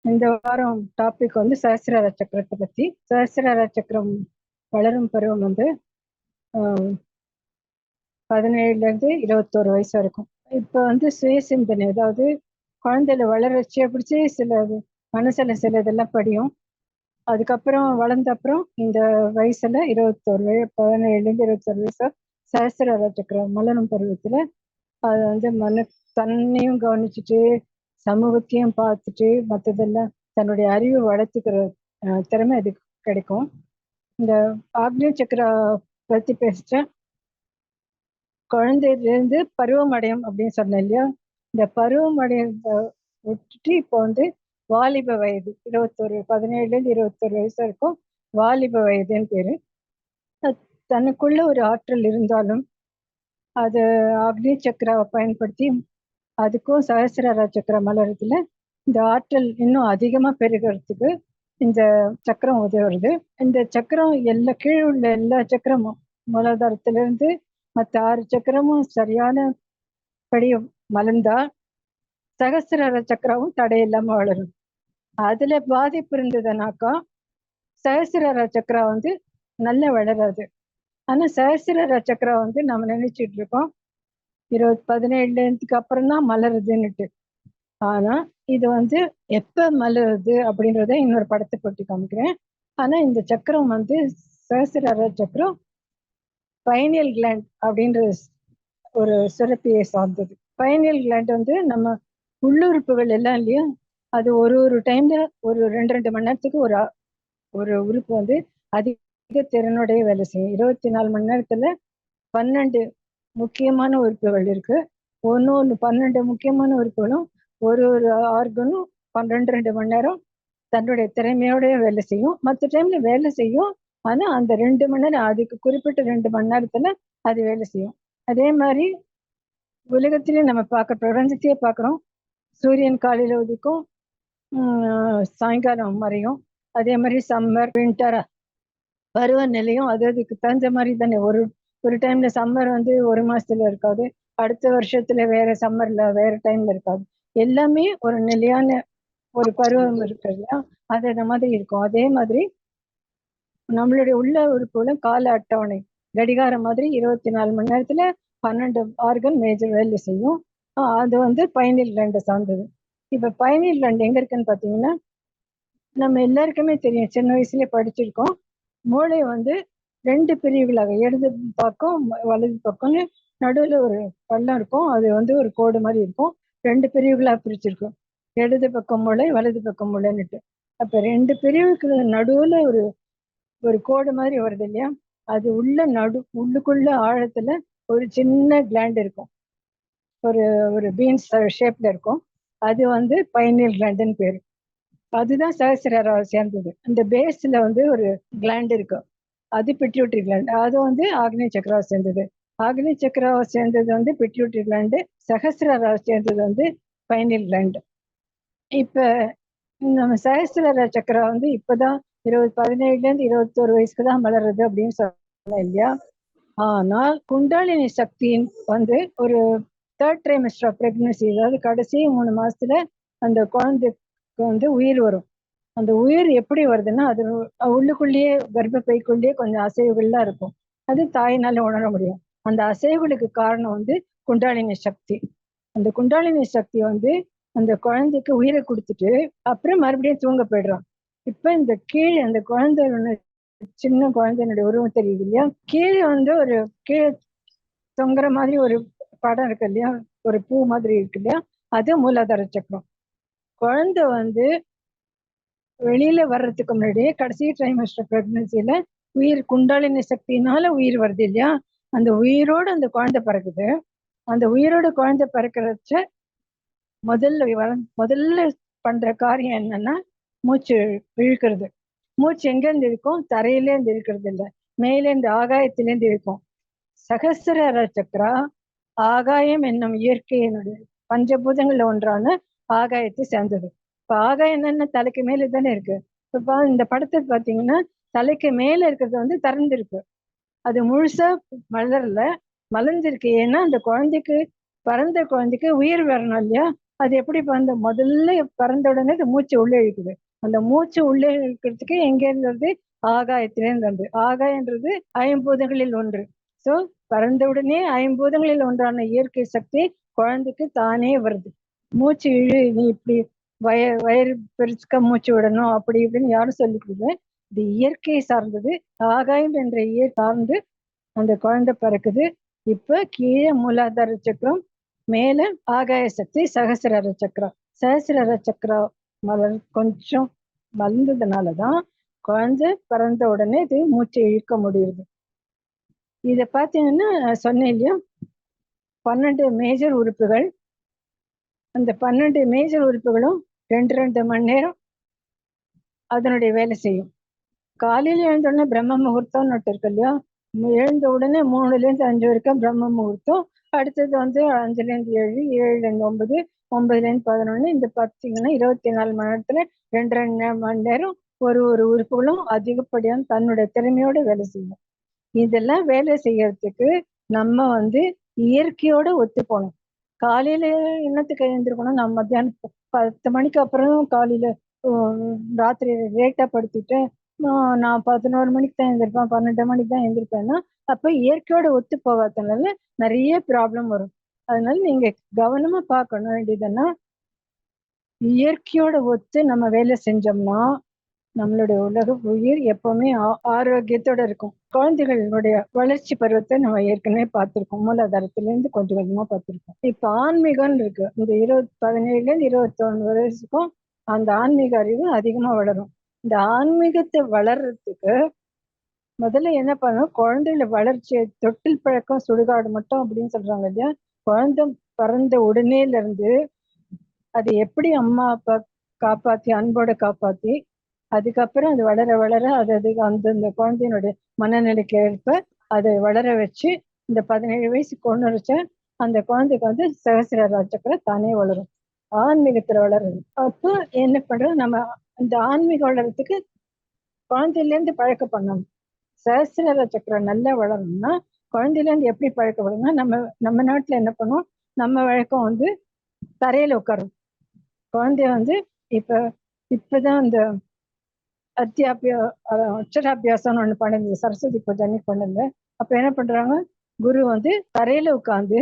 இந்த வாரம் டாபிக் வந்து சஹஸ்ரார சக்கரத்தை பத்தி. சஹஸ்ரார சக்கரம் வளரும் பருவம் வந்து 17ல இருந்து 21 வயசு வரைக்கும். இப்ப வந்து சுய சிந்தனை, அதாவது குழந்தையில வளர்ச்சியை பிடிச்சி சில மனசுல சில இதெல்லாம் படியும். அதுக்கப்புறம் வளர்ந்த அப்புறம் இந்த வயசுல 17ல இருந்து 21 வயசு சஹஸ்ரார சக்கரம் மலரும் பருவத்துல அது வந்து தன்னையும் கவனிச்சுட்டு சமூகத்தையும் பார்த்துட்டு மற்றதெல்லாம் தன்னுடைய அறிவு வளர்த்துக்கிற திறமை அதுக்கு கிடைக்கும். இந்த ஆக்னிய சக்கரா பத்தி பேசிட்டேன். குழந்தையிலேருந்து பருவம் அடையும் அப்படின்னு சொன்னேன் இல்லையா? இந்த பருவம் அடைய விட்டுட்டு இப்போ வந்து வாலிப வயது 17லேருந்து 21 வயசு வரைக்கும் வாலிப வயதுன்னு பேரு. தனக்குள்ள ஒரு ஆற்றல் இருந்தாலும் அது அக்னி சக்கராவை பயன்படுத்தி அதுக்கும் சஹஸ்ரார சக்கரம் மலரத்துல இந்த ஆற்றல் இன்னும் அதிகமா பெருகிறதுக்கு இந்த சக்கரம் உதவுறது. இந்த சக்கரம் கீழே உள்ள எல்லா சக்கரமும் மூலாதாரத்திலிருந்து மற்ற 6 சக்கரமும் சரியான படி மலர்ந்தா சகசிரார சக்கரமும் தடையில்லாம வளரும். அதுல பாதிப்பு இருந்ததுனாக்கா சகசிரார சக்கரா வந்து நல்லா வளராது. ஆனா சகசிரார சக்கரா வந்து நம்ம நினைச்சிட்டு இருக்கோம் 17க்கு அப்புறம் தான் மலருதுன்னுட்டு. ஆனா இது வந்து எப்ப மலருது அப்படின்றத இன்னொரு படத்தை போட்டு காமிக்கிறேன். ஆனா இந்த சக்கரம் வந்து சஹஸ்ரார சக்கரம் பைனியல் கிளாண்ட் அப்படின்ற ஒரு சுரப்பியை சார்ந்தது. பைனியல் கிளாண்ட் வந்து நம்ம உள்ளுறுப்புகள் எல்லாம் இல்லையா, அது ஒரு டைம்ல ஒரு 2 மணி நேரத்துக்கு ஒரு உறுப்பு வந்து அதிக திறனுடைய வேலை செய்யும். 24 மணி நேரத்துல 12 முக்கியமான உறுப்புகள் இருக்கு. ஒன்று 12 முக்கியமான உறுப்புகளும் ஒரு ஆர்கனும் 12 மணி நேரம் தன்னுடைய திறமையோட வேலை செய்யும். மற்ற டைம்ல வேலை செய்யும், ஆனா அந்த 2 மணி நேரம், அதுக்கு குறிப்பிட்ட 2 மணி நேரத்துல அது வேலை செய்யும். அதே மாதிரி உலகத்திலேயே நம்ம பிரபஞ்சத்தையே பார்க்குறோம். சூரியன் காலையில உதிக்கும், சாயங்காலம் மறையும். அதே மாதிரி சம்மர், வின்டர், பருவநிலையும் அதுக்கு தகுந்த மாதிரி தானே. ஒரு டைம்ல சம்மர் வந்து ஒரு மாசத்துல இருக்காது, அடுத்த வருஷத்துல வேற சம்மர்ல வேற டைம்ல இருக்காது. எல்லாமே ஒரு நிலையான ஒரு பருவம் இருக்கு இல்லையா, அது அந்த மாதிரி இருக்கும். அதே மாதிரி நம்மளுடைய உள்ள உறுப்புல கால அட்டவணை கடிகாரம் மாதிரி 24 மணி நேரத்துல 12 ஆர்கன் மேஜர் வேலை செய்யும். அது வந்து பைனியல் கிளாண்டை சார்ந்தது. இப்ப பைனியல் கிளாண்ட் எங்க இருக்குன்னு பாத்தீங்கன்னா, நம்ம எல்லாருக்குமே தெரியும், சின்ன வயசுலயே படிச்சிருக்கோம். மூளை வந்து 2 பிரிவுகளாக, இடது பக்கம் வலது பக்கம்னு நடுவில் ஒரு பள்ளம் இருக்கும். அது வந்து ஒரு கோடு மாதிரி இருக்கும். 2 பிரிவுகளாக பிரிச்சிருக்கும், இடது பக்கம் மூளை வலது பக்கம் மூளைன்னுட்டு. அப்ப 2 பிரிவுக்கு நடுவுல ஒரு கோடு மாதிரி வருது இல்லையா, அது உள்ளுக்குள்ள ஆழத்துல ஒரு சின்ன கிளாண்ட் இருக்கும், ஒரு பீன்ஸ் ஷேப்ல இருக்கும். அது வந்து பைனியல் கிளாண்டுன்னு பேரு. அதுதான் சஹஸ்ராராவை சேர்ந்தது. அந்த பேஸ்ல வந்து ஒரு கிளாண்ட் இருக்கு, அது பிட்யூட்டரி கிளாண்ட். அது வந்து ஆக்னிய சக்கராவை சேர்ந்தது. ஆக்னிய சக்கராவை சேர்ந்தது வந்து பிட்யூட்டரி கிளாண்டு. சஹஸ்ராராவை சேர்ந்தது வந்து பைனியல் கிளாண்டு. இப்ப நம்ம சஹஸ்ரார சக்கரா வந்து இப்பதான் 17லேருந்து 21 வயசுக்கு தான் வளருது அப்படின்னு சொன்னேன் இல்லையா. ஆனால் குண்டாலினி சக்தியின் வந்து ஒரு 3rd trimester ஆஃப் பிரெக்னன்சி, அதாவது கடைசி 3 மாசத்துல அந்த குழந்தைக்கு வந்து உயிர் வரும். அந்த உயிர் எப்படி வருதுன்னா, அது உள்ளுக்குள்ளேயே கர்ப்பப்பைக்குள்ளேயே கொஞ்சம் அசைவுகள்லாம் இருக்கும். அது தாயினால உணர முடியும். அந்த அசைவுகளுக்கு காரணம் வந்து குண்டாலினி சக்தி. அந்த குண்டாலினி சக்தி வந்து அந்த குழந்தைக்கு உயிரை கொடுத்துட்டு அப்புறம் மறுபடியும் தூங்க போயிடுறான். இப்ப இந்த கீழே அந்த குழந்தை, சின்ன குழந்தையினுடைய உருவம் தெரியுது இல்லையா, கீழே வந்து ஒரு கீழே தொங்குற மாதிரி ஒரு படம் இருக்கு இல்லையா, ஒரு பூ மாதிரி இருக்கு இல்லையா, அது மூலாதார சக்கரம். குழந்தை வந்து வெளியில வர்றதுக்கு முன்னாடியே கடைசி ட்ரைமஸ்டர் பிரெக்னன்சில உயிர் குண்டாலினி சக்தினால உயிர் வருது இல்லையா, அந்த உயிரோட அந்த குழந்தை பிறகுது. அந்த உயிரோட குழந்தை பிறக்கிறச்ச முதல்ல பண்ற காரியம் என்னன்னா, மூச்சு இழுக்கிறது. மூச்சு எங்கேருந்து இருக்கும், தரையிலேருந்து இழுக்கிறது இல்லை, மேலேருந்து ஆகாயத்திலேருந்து இருக்கும். சகசிரார சக்கரா ஆகாயம் என்னும் இயற்கையினுடைய பஞ்சபூதங்கள்ல ஒன்றான ஆகாயத்தை சேர்ந்தது. இப்ப ஆகாயம் என்னன்னா தலைக்கு மேல தானே இருக்கு. இப்ப இந்த படத்தை பார்த்தீங்கன்னா தலைக்கு மேல இருக்கிறது வந்து திறந்திருக்கு, அது முழுசா மலர்ல மலர்ந்திருக்கு. ஏன்னா அந்த பிறந்த குழந்தைக்கு உயிர் வரணும் இல்லையா, அது எப்படி அந்த முதல்ல பிறந்த உடனே அது மூச்சு உள்ளே இழுக்குது. அந்த மூச்சு உள்ளே இழுக்கிறதுக்கு எங்க இருந்து வருது? ஆகாயத்திலேருந்து வருது. ஆகாயன்றது ஐம்பூதங்களில் ஒன்று. சோ பிறந்த உடனே ஐம்பூதங்களில் ஒன்றான இயற்கை சக்தி குழந்தைக்கு தானே வருது. மூச்சு இழு, நீ இப்படி வயிறு பெருசுக்க மூச்சு விடணும் அப்படி இப்படின்னு யாரும் சொல்லி கொடுக்கல. இது இயற்கை சார்ந்தது. ஆகாயம் என்ற இயற்கை சார்ந்து அந்த குழந்தை பிறக்குது. இப்ப கீழே மூலாதார சக்கரம், மேல ஆகாய சக்தி, சகசிரார சக்கரம். சகசிரார சக்கரம் கொஞ்சம் வளர்ந்ததுனாலதான் குழந்தை பிறந்த உடனே இது மூச்சை இழுக்க முடியுது. இத பாத்தீங்கன்னா சொன்னேன் இல்லையா, 12 மேஜர் உறுப்புகள். அந்த 12 மேஜர் உறுப்புகளும் 2 மணி நேரம் அதனுடைய வேலை செய்யும். காலையில எழுந்த உடனே பிரம்ம முகூர்த்தம்னு இருக்கு இல்லையா, எழுந்த உடனே 3லேருந்து 5 வரைக்கும் பிரம்ம முகூர்த்தம். அடுத்தது 5லேருந்து 7, 7லேருந்து 9, 9லேருந்து 11. இந்த பார்த்தீங்கன்னா 24 மணி நேரத்துல 2 மணி நேரம் ஒரு உறுப்புகளும் அதிகப்படியான தன்னுடைய திறமையோட வேலை செய்யும். இதெல்லாம் வேலை செய்யறதுக்கு நம்ம இயற்கையோட ஒத்து போகணும். காலையில என்னத்துக்கு எழுந்திருக்கணும்? நான் மத்தியானம் 10 மணிக்கு அப்புறம் காலையில ராத்திரி லேட்டா படுத்திட்டு நான் 11 மணிக்கு தான் எழுந்திருப்பேன், 12 மணிக்கு தான் எழுந்திருப்பேன்னா அப்ப இயற்கையோட ஒத்து போகாதனால நிறைய ப்ராப்ளம் வரும். அதனால நீங்க கவனமா பார்க்கணும் வேண்டியதுன்னா, இயற்கையோட ஒத்து நம்ம வேலை செஞ்சோம்னா நம்மளுடைய உலக உயிர் எப்பவுமே ஆரோக்கியத்தோட இருக்கும். குழந்தைகளுடைய வளர்ச்சி பருவத்தை நம்ம ஏற்கனவே பார்த்திருக்கோம். மூலாதாரத்திலிருந்து கொஞ்சம் கொஞ்சமா பார்த்திருக்கோம். இப்ப ஆன்மீகம்னு இருக்கு. இந்த 17லேருந்து 21 வயசுக்கும் அந்த ஆன்மீக அறிவு அதிகமா வளரும். இந்த ஆன்மீகத்தை வளர்றதுக்கு முதல்ல என்ன பண்ணணும்? குழந்தைகள வளர்ச்சியை தொட்டில் பழக்கம் சுடுகாடு மட்டும் அப்படின்னு சொல்றாங்க இல்லையா, குழந்தை பிறந்த உடனேல இருந்து அது எப்படி அம்மா அப்பா காப்பாத்தி அன்போட காப்பாத்தி அதுக்கப்புறம் அது வளர வளர அது அந்தந்த குழந்தையினுடைய மனநிலைக்கு ஏற்ப அதை வளர வச்சு இந்த 17 வயசு கொண்டு வச்ச அந்த குழந்தைக்கு சகசிரார சக்கரம் தானே வளரும். ஆன்மீகத்துல வளருது. அப்போ என்ன பண்றோம்? நம்ம இந்த ஆன்மீகம் வளர்றதுக்கு குழந்தையில இருந்து பழக்க பண்ணணும். சகசிரார சக்கரம் நல்லா வளரணும்னா குழந்தையில இருந்து எப்படி பழக்கப்படணும்னா, நம்ம நாட்டுல என்ன பண்ணுவோம்? நம்ம வழக்கம் தரையில உட்காரும். குழந்தைய இப்பதான் இந்த அக்ஷராபியாசம்னு ஒண்ணு பண்ணுது, சரஸ்வதி பூஜை அன்னைக்கு பண்ணுங்க. அப்ப என்ன பண்றாங்க? குரு தரையில உட்கார்ந்து,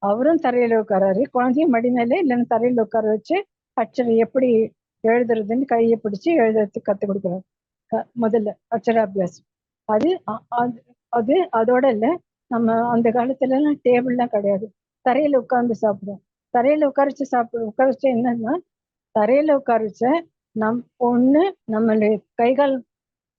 அவரும் தரையில உட்காராரு, குழந்தையும் மடி மேல இல்லைன்னு தரையில உட்கார வச்சு அக்ஷரம் எப்படி எழுதுறதுன்னு கையை பிடிச்சு எழுதுறதுக்கு கத்து கொடுக்குறாரு. முதல்ல அக்ஷராபியாசம். அது அது அதோட இல்ல, நம்ம அந்த காலத்துல எல்லாம் டேபிள்லாம் கிடையாது, தரையில உட்கார்ந்து சாப்பிடுவோம். தரையில உட்கார வச்சு என்னன்னா, தரையில உட்கார வச்ச நம்மளுடைய கைகால்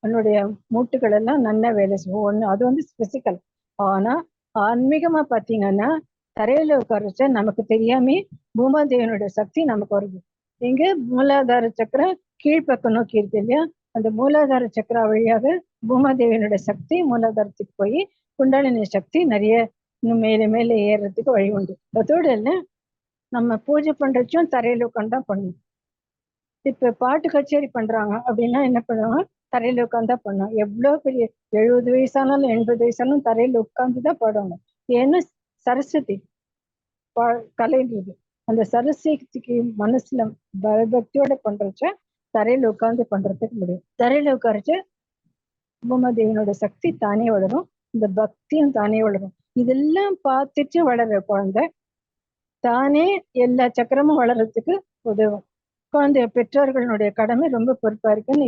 நம்மளுடைய மூட்டுகள் எல்லாம் நல்லா வேலை செய்வோம். அது பிசிக்கல். ஆனா ஆன்மீகமா பாத்தீங்கன்னா தரையில உட்கார வச்சா நமக்கு தெரியாமே பூமாதேவனுடைய சக்தி நமக்கு வருது. எங்க மூலாதார சக்கரம் கீழ்ப்பக்கம் நோக்கி இருக்கு இல்லையா, அந்த மூலாதார சக்கரா வழியாக பூமாதேவியனுடைய சக்தி மூலாதாரத்துக்கு போய் குண்டாலினி சக்தி நிறைய இன்னும் மேலே மேலே ஏறுறதுக்கு வழி உண்டு. அதோட இல்ல, நம்ம பூஜை பண்றச்சும் தரையில உட்காந்துதான் பண்ணணும். இப்ப பாட்டு கச்சேரி பண்றாங்க அப்படின்னா என்ன பண்ணுவாங்க? தரையில உட்காந்துதான் பண்ணுவாங்க. எவ்வளவு பெரிய 70 வயசானாலும் 80 வயசானாலும் தரையில உட்கார்ந்துதான் பாடுவாங்க. ஏன்னா சரஸ்வதி கலைன்றது. அந்த சரஸ்வதிக்கு மனசுல பயபக்தியோட பண்றச்ச தரையில உட்கார்ந்து பண்றதுக்கு முடியும். தரையில உட்காரச்ச பூமாதேவியோட சக்தி தானே வளரும், இந்த பக்தியும் தானே வளரும். இதெல்லாம் பார்த்துட்டு வளர்ற குழந்தை தானே எல்லா சக்கரமும் வளர்றதுக்கு உதவும். குழந்தைய பெற்றோர்களுடைய கடமை ரொம்ப பொறுப்பா இருக்குன்னு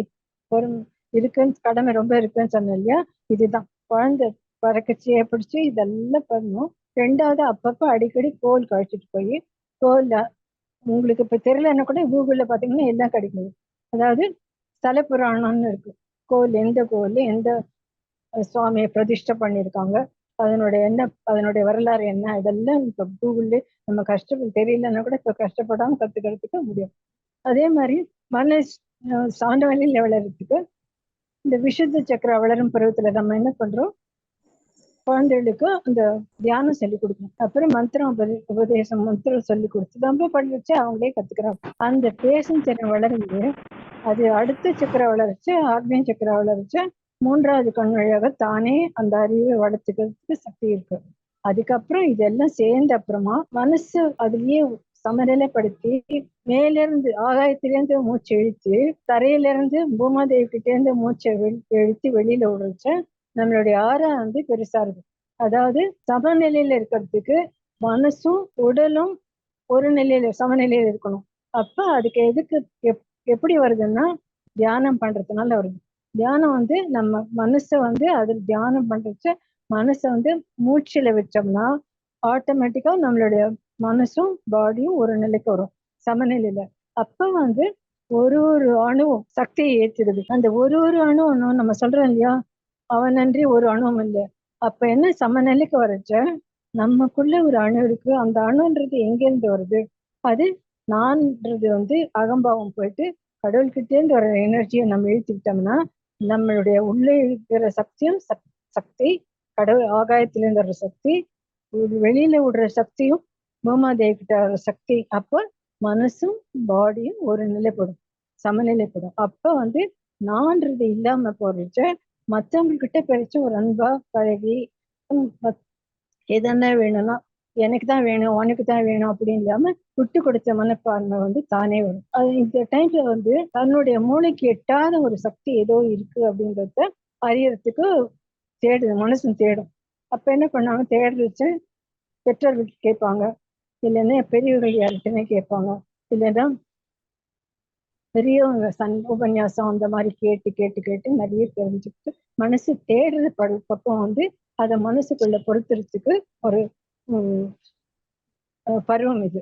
கடமை ரொம்ப இருக்குன்னு சொன்னேன் இல்லையா, இதுதான் குழந்தை பறக்கச்சியை பிடிச்சி இதெல்லாம் பண்ணும். 2வது அப்பப்ப அடிக்கடி கோல் கழிச்சிட்டு போய், கோல்ல உங்களுக்கு இப்ப தெரியலன்னா கூட கூகுள்ல பாத்தீங்கன்னா எல்லாம் கிடைக்கும். அதாவது ஸ்தல புராணம்னு இருக்கு. எந்த கோவில் எந்த சுவாமியை பிரதிஷ்டை பண்ணியிருக்காங்க, அதனுடைய வரலாறு என்ன, இதெல்லாம் இப்ப கூகுள்ல நம்ம கஷ்டப்பட்டு தெரியலன்னா கூட இப்ப கஷ்டப்படாம கத்துக்கிறதுக்கு முடியும். அதே மாதிரி மன சாந்த வழியில வளர்றதுக்கு இந்த விசுத்த சக்கர வளரும் பருவத்துல நம்ம என்ன பண்றோம்? குழந்தைகளுக்கு அந்த தியானம் சொல்லி கொடுக்கணும். அப்புறம் மந்திரம் உபதேசம் மந்திரம் சொல்லி கொடுத்து ரொம்ப பண்ணி வச்சு அவங்களே கத்துக்கிறாங்க. அந்த பேசும் திறன் வளர்ந்து அது அடுத்த சக்கர வளர்ச்சி, ஆக்னிய சக்கர வளர்ச்சி, 3வது கண் வழியாக தானே அந்த அறிவை வளர்த்துக்கிறதுக்கு சக்தி இருக்கு. அதுக்கப்புறம் இதெல்லாம் சேர்ந்த அப்புறமா மனசு அதுலயே சமநிலைப்படுத்தி மேலிருந்து ஆகாயத்திலேருந்து மூச்சு இழுத்து தரையிலிருந்து பூமாதேவி கிட்டே இருந்து மூச்சை இழுத்து வெளியில விடுறச்ச நம்மளுடைய ஆறா வந்து பெருசா இருக்கு. அதாவது சமநிலையில இருக்கிறதுக்கு மனசும் உடலும் ஒரு நிலையில சமநிலையில இருக்கணும். அப்ப அதுக்கு எதுக்கு எப்படி வருதுன்னா தியானம் பண்றதுனால வருது. தியானம் வந்து நம்ம மனசை வந்து அதில் தியானம் பண்றச்ச மனசை வந்து மூச்சுல வச்சோம்னா ஆட்டோமேட்டிக்கா நம்மளுடைய மனசும் பாடியும் ஒரு நிலைக்கு வரும் சமநிலையில. அப்ப வந்து ஒரு அணுவும் சக்தியை ஏற்றுடுது. அந்த ஒரு அணுவும் நம்ம சொல்றோம் இல்லையா, அவனன்றி ஒரு அணுவும் இல்லை. அப்ப என்ன சமநிலைக்கு வரச்ச நமக்குள்ள ஒரு அணு இருக்கு. அந்த அணுன்றது எங்கேருந்து வருது? அது நான்ன்றது வந்து அகம்பாவம் போயிட்டு கடவுள்கிட்டேருந்து வர எனர்ஜியை நம்ம இழுத்துக்கிட்டோம்னா நம்மளுடைய உள்ளே இருக்கிற சக்தியும் சக்தி, கடவுள் ஆகாயத்திலேருந்து வர்ற சக்தி, வெளியில விடுற சக்தியும் பூமாதேவி கிட்ட வர்ற சக்தி. அப்ப மனசும் பாடியும் ஒரு நிலைப்படும், சமநிலைப்படும். அப்ப வந்து நான்றது இல்லாம போறச்ச மற்றவங்க கிட்ட பேச்சு ஒரு அன்பா பழகி எதனா வேணும்னா எனக்கு தான் வேணும் உனக்கு தான் வேணும் அப்படின்னு இல்லாம விட்டு கொடுத்த மனப்பான்மை வந்து தானே வரும். அது இந்த டைம்ல வந்து தன்னுடைய மூளைக்கு எட்டாத ஒரு சக்தி ஏதோ இருக்கு அப்படின்றத அறியறதுக்கு தேடுது, மனசும் தேடும். அப்ப என்ன பண்ணாங்க, தேடுறச்ச பெற்றோர்கள் கேட்பாங்க, இல்லைன்னா பெரியவர்கள் யார்கிட்டயுமே கேட்பாங்க, இல்லைன்னா பெரியவங்க உபன்யாசம் அந்த மாதிரி கேட்டு கேட்டு கேட்டு நிறைய தெரிஞ்சுக்கிட்டு மனசு தேடுற பக்கம் வந்து அதை மனசுக்குள்ள பொறுத்துறதுக்கு ஒரு பருவம் இது.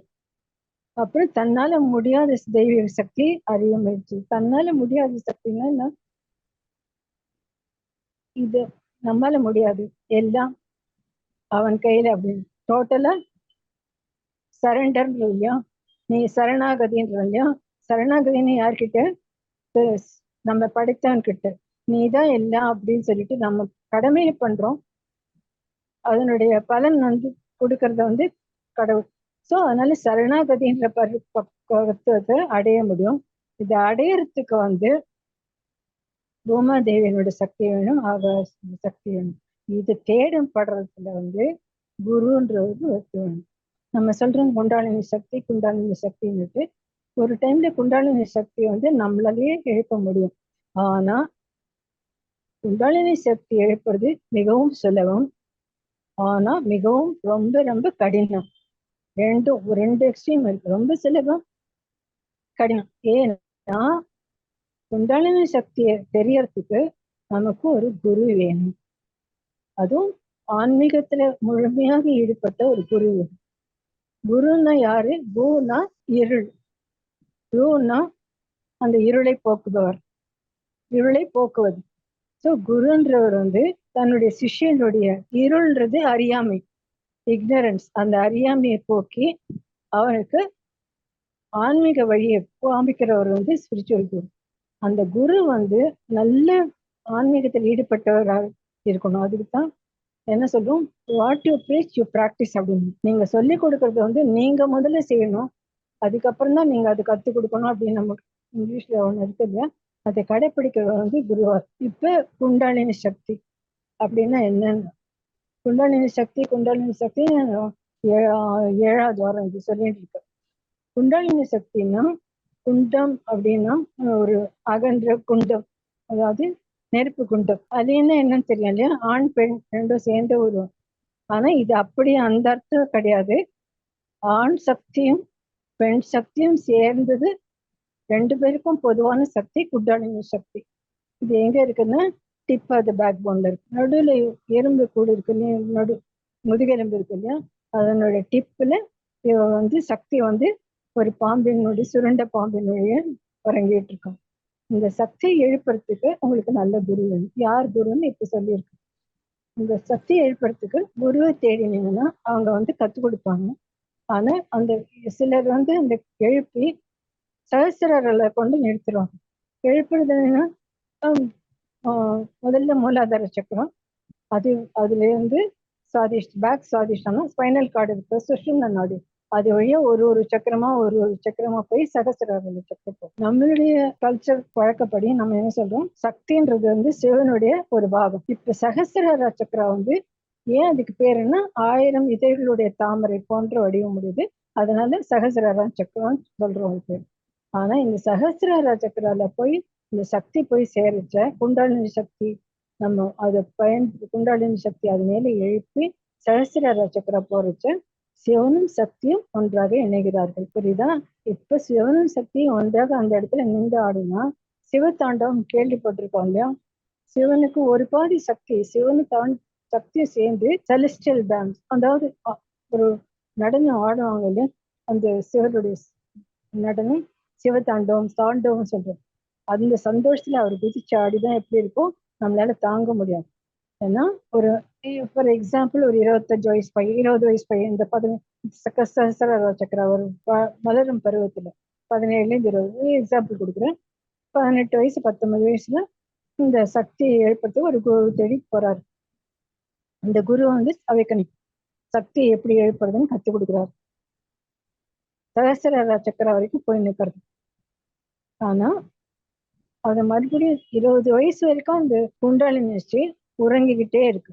அப்புறம் தன்னால முடியாத தெய்வீக சக்தி அறிய முயற்சி. தன்னால முடியாத சக்தின்னா இது நம்மால முடியாது, எல்லாம் அவன் கையில அப்படின்னு டோட்டலா சரண்டர்ன்ற இல்லையா, நீ சரணாகதின்ற இல்லையா, சரணாகதின்னு யார்கிட்ட, நம்ம படைத்தவன் கிட்ட. நீதான் எல்லாம் அப்படின்னு சொல்லிட்டு நம்ம கடமையை பண்றோம், அதனுடைய பலன் வந்து கொடுக்கறத வந்து கடவுள். ஸோ அதனால சரணாகதின்ற பக்குவத்தை அடைய முடியும். இதை அடையறதுக்கு வந்து பூமாதேவியனோட சக்தி வேணும், ஆகாச சக்தி வேணும். இது தேடும் படுறதுல வந்து குருன்றது வேணும். நம்ம சொல்றோம் குண்டாலினி சக்தி குண்டாலினி சக்தின்னுட்டு. ஒரு டைம்ல குண்டாலினி சக்தி வந்து நம்மளாலேயே எழுப்ப முடியும். ஆனா குண்டாலினி சக்தி எழுப்புறது மிகவும் சுலபம், ஆனா மிகவும் ரொம்ப ரொம்ப கடினம். ரெண்டு எக்ஸ்ட்ரீம் இருக்கு, ரொம்ப சுலபம் கடினம். ஏன்னா குண்டாலினி சக்தியை தெரியறதுக்கு நமக்கு ஒரு குரு வேணும். அதுவும் ஆன்மீகத்துல முழுமையாக ஈடுபட்ட ஒரு குரு வேணும். குருன்னா யாரு? குருனா இருள், குருன்னா அந்த இருளை போக்குபவர், இருளை போக்குவது. ஸோ குருன்றவர் வந்து தன்னுடைய சிஷ்யனுடைய இருள்ன்றது அறியாமை, இக்னரன்ஸ், அந்த அறியாமையை போக்கி அவனுக்கு ஆன்மீக வழியை காமிக்கிறவர் வந்து ஸ்பிரிச்சுவல் குரு. அந்த குரு வந்து நல்ல ஆன்மீகத்தில் ஈடுபட்டவராக இருக்கணும். அதுக்கு தான் என்ன சொல்றோம், what you preach you practice அப்படின்னு. நீங்க சொல்லி கொடுக்கறது வந்து நீங்க முதல்ல செய்யணும், அதுக்கப்புறம் தான் நீங்க அது கற்றுக் கொடுக்கணும் அப்படின்னு நமக்கு இங்கிலீஷ்ல ஒன்று இருக்கு இல்லையா, அதை கடைப்பிடிக்கிறது வந்து குருவார். இப்ப குண்டாலினி சக்தி அப்படின்னா என்னன்னு, குண்டாலினி சக்தி ஏழாவது வாரம் இது சொல்லிட்டு இருக்கு. குண்டாலினி சக்தின்னா குண்டம் அப்படின்னா ஒரு அகன்ற குண்டம், அதாவது நெருப்பு குண்டம். அது என்னன்னு தெரியல இல்லையா, ஆண் பெண் ரெண்டும் சேர்ந்த உருவம். ஆனா இது அப்படியே அந்த அர்த்தம் கிடையாது. ஆண் சக்தியும் பெண் சக்தியும் சேர்ந்தது, ரெண்டு பேருக்கும் பொதுவான சக்தி குண்டாலினி சக்தி. இது எங்க இருக்குன்னா டிப் ஆஃப் த பேக் போன்ல இருக்கு. நடுவில் எறும்பு கூடு இருக்கு இல்லையா, முதுகெலும்பு இருக்கு இல்லையா, அதனுடைய டிப்புல வந்து சக்தி வந்து ஒரு பாம்பினுடைய சுருண்ட பாம்பினுடைய உறங்கிட்டு இருக்கோம். இந்த சக்தியை எழுப்புறதுக்கு உங்களுக்கு நல்ல குரு வேணும். யார் குருன்னு இப்ப சொல்லியிருக்கு. இந்த சக்தியை எழுப்புறதுக்கு குருவை தேடினீங்கன்னா அவங்க வந்து கற்றுக் கொடுப்பாங்க. ஆனா அந்த சிலர் வந்து அந்த எழுப்பி சகசிரர்களை கொண்டு நிறுத்துருவாங்க. எழுப்புறதுன்னா முதல்ல மூலாதார சக்கரம், அதுல இருந்து பேக் சுவாதிஷ்டானா ஸ்பைனல் கார்டு இருக்கு, சுஷும்னா நாடி, அது வழியா ஒரு சக்கரமா போய் சகசிரார சக்கரம். நம்மளுடைய கல்ச்சர் பழக்கப்படி நம்ம என்ன சொல்றோம், சக்தின்றது வந்து சிவனுடைய ஒரு பாகம். இப்ப சகசிரார சக்கரம் வந்து ஏன் அதுக்கு பேர் என்ன, 1000 இதழ்களுடைய தாமரை போன்ற வடிவம் முடியுது, அதனால சகசிரார சக்கரம் சொல்றோம் இது. ஆனா இந்த சகசிரார சக்கரால போய் இந்த சக்தி போய் சேரிச்ச குண்டாலினி சக்தி, நம்ம அதை குண்டாலினி சக்தி அது மேல எழுப்பி சகசிரார சக்கரம் போறச்ச சிவனும் சக்தியும் ஒன்றாக இணைகிறார்கள். புரியுதா? இப்ப சிவனும் சக்தியும் ஒன்றாக அந்த இடத்துல நின்று ஆடினா சிவதாண்டவம் கேள்விப்பட்டிருக்கோம் இல்லையா? சிவனுக்கு ஒரு பாதி சக்தி, சிவனு சக்தியும் சேர்ந்து செலஸ்டியல் டான்ஸ், அதாவது ஒரு நடனம் ஆடுவாங்க இல்லையா, அந்த சிவனுடைய நடனம் சிவதாண்டவம் தாண்டவம் சொல்றோம். அந்த சந்தோஷத்துல அவர் குதிச்சு ஆடிதான் எப்படி இருக்கும் நம்மளால தாங்க முடியாது. ஏன்னா ஒரு ஃபார் எக்ஸாம்பிள் ஒரு 25 வயசு பையன், 20 வயசு பையன், இந்த சகசிரார சக்கர ஒரு மலரும் பருவத்துல 17ல இருந்து 20 எக்ஸாம்பிள் கொடுக்குறேன். 18 வயசு 19 வயசுல இந்த சக்தியை எழுப்புறதுக்கு ஒரு குரு தேடி போறாரு. அந்த குரு வந்து அவைக்கணிக் சக்தியை எப்படி எழுப்புறதுன்னு கத்து கொடுக்குறாரு. சகசிரார சக்கர வரைக்கும் போய் நிற்கிறது. ஆனா அது மறுபடியும் 20 வயசு வரைக்கும் அந்த குண்டாலினி நினைச்சு உறங்கிக்கிட்டே இருக்கு.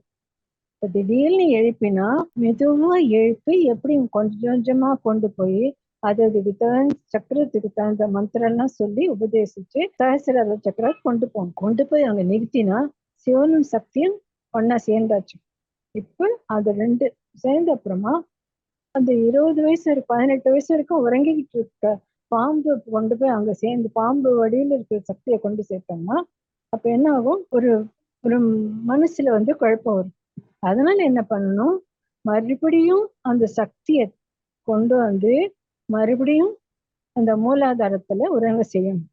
இப்ப திடீர்னு எழுப்பினா மெதுவா எழுப்பி எப்படி கொஞ்சம் கொஞ்சமா கொண்டு போய் அதுக்கு தகுந்த சக்கரத்துக்கு தகுந்த மந்திரம் எல்லாம் சொல்லி உபதேசிச்சு சகசிரார சக்கரம் கொண்டு போய் அங்க நிறுத்தினா சிவனும் சக்தியும் ஒன்னா சேர்ந்தாச்சு. இப்ப அது ரெண்டு சேர்ந்த அப்புறமா அந்த 20 வயசு 18 வயசு வரைக்கும் உறங்கிக்கிட்டு இருக்க பாம்பு கொண்டு போய் அங்க சேர்ந்து பாம்பு வடியில இருக்கிற சக்தியை கொண்டு சேர்த்தோம்னா அப்ப என்ன ஆகும், ஒரு ஒரு மனசுல வந்து குழப்பம் வரும். அதனால என்ன பண்ணணும், மறுபடியும் அந்த சக்தியை கொண்டு வந்து மறுபடியும் அந்த மூலாதாரத்துல உறங்க செய்யணும்.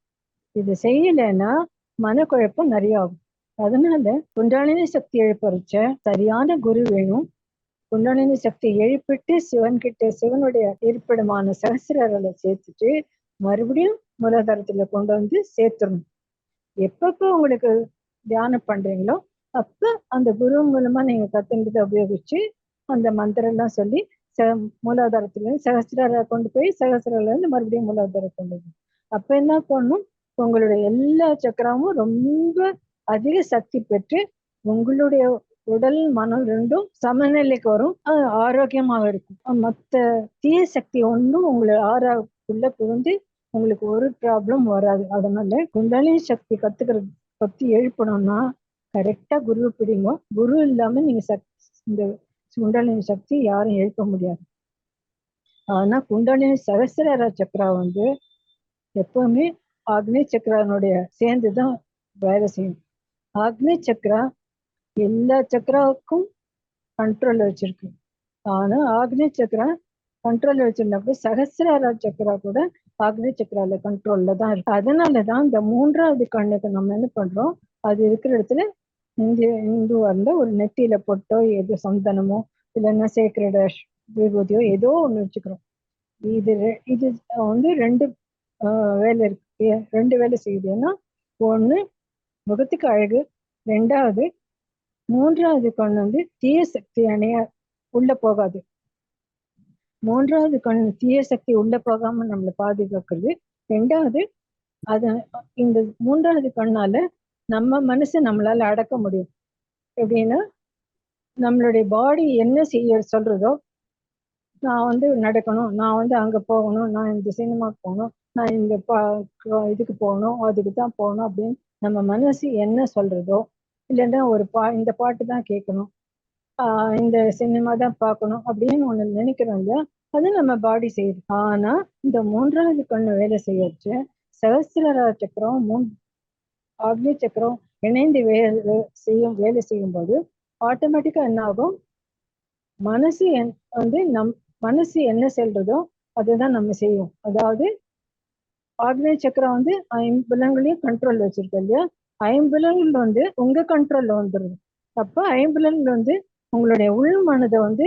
இது செய்யலைன்னா மனக்குழப்பம் நிறைய ஆகும். அதனால குண்டாலினி சக்தி எழுப்பறிச்ச சரியான குரு வேணும். குண்டாலினி சக்தி எழுப்பிட்டு சிவனுடைய இருப்பிடமான சகசிராரில சேர்த்துட்டு மறுபடியும் மூலாதாரத்துல கொண்டு வந்து சேர்த்துடணும். எப்பப்ப உங்களுக்கு தியானம் பண்றீங்களோ அப்ப அந்த குரு மூலமா நீங்க கத்துக்கிட்டு உபயோகிச்சு அந்த மந்திரம் எல்லாம் சொல்லி மூலாதாரத்துல இருந்து சகசிரார கொண்டு போய் சகசிரால இருந்து மறுபடியும் மூலாதாரம் கொண்டு போய் அப்ப என்ன பண்ணும், உங்களுடைய எல்லா சக்கரமும் ரொம்ப அதிக சக்தி பெற்று உங்களுடைய உடல் மனம் ரெண்டும் சமநிலைக்கு வரும். ஆரோக்கியமாக இருக்கும். மற்ற தீய சக்தி ஒன்றும் உங்களை ஆறாக்குள்ள புகுந்து உங்களுக்கு ஒரு ப்ராப்ளம் வராது. அதனால குண்டாலினி சக்தி கத்துக்கிறது பத்தி எழுப்பணும்னா கரெக்டா குருவை பிடிங்க. குரு இல்லாம நீங்க இந்த குண்டாலினி சக்தி யாரும் எழுப்ப முடியாது. ஆனா குண்டாலினி சகசிரார சக்கரா வந்து எப்பவுமே அக்னி சக்கரனுடைய சேர்ந்துதான் வேலை செய்யும். அக்னி சக்கரா எல்லா சக்கராவுக்கும் கண்ட்ரோல் வச்சிருக்கு. ஆனா ஆக்னி சக்கரா கண்ட்ரோல் வச்சிருந்தப்ப சகசிரார சக்கரா கூட ஆக்னி சக்கரால கண்ட்ரோல்ல தான் இருக்கு. அதனாலதான் இந்த 3வது கண்ணுக்கு நம்ம என்ன பண்றோம், அது இருக்கிற இடத்துல இந்து வரல ஒரு நெத்தியில போட்டோ ஏதோ சந்தனமோ இல்லைன்னா சேக்ரட் விபூதியோ ஏதோ ஒண்ணு வச்சுக்கிறோம். இது வந்து ரெண்டு வேலை இருக்கு, ரெண்டு வேலை செய்யுது. ஏன்னா ஒண்ணு முகத்துக்கு அழகு, 2வது 3வது கண் வந்து தீய சக்தி உள்ள போகாது. 3வது கண் தீய சக்தி உள்ள போகாம நம்மளை பாதுகாக்கிறது. 2வது இந்த 3வது கண்ணால நம்ம மனசை நம்மளால அடக்க முடியும். எப்படின்னா நம்மளுடைய பாடி என்ன செய்ய சொல்றதோ, நான் வந்து நடக்கணும், நான் வந்து அங்க போகணும், நான் இந்த சினிமாக்கு போகணும், நான் இந்த இதுக்கு போகணும், அதுக்கு தான் போகணும் அப்படின்னு நம்ம மனசு என்ன சொல்றதோ, இல்லைன்னா இந்த பாட்டு தான் கேட்கணும், இந்த சினிமா தான் பார்க்கணும் அப்படின்னு ஒண்ணு நினைக்கிறோம் இல்லையா, அது நம்ம பாடி செய்யுது. ஆனா இந்த 3வது கண்ணு வேலை செய்யச்சு சகசிரார சக்கரம் அக்னி சக்கரம் இணைந்து வேலை செய்யும் போது ஆட்டோமேட்டிக்கா என்ன ஆகும், மனசு வந்து மனசு என்ன சொல்றதோ அதுதான் நம்ம செய்யும். அதாவது ஆக்னேய சக்கரம் வந்து 5 கண்ட்ரோல் வச்சிருக்கு இல்லையா, 5 வந்து உங்க கண்ட்ரோல்ல வந்துடுது. அப்ப 5 வந்து உங்களுடைய உள் மனதை வந்து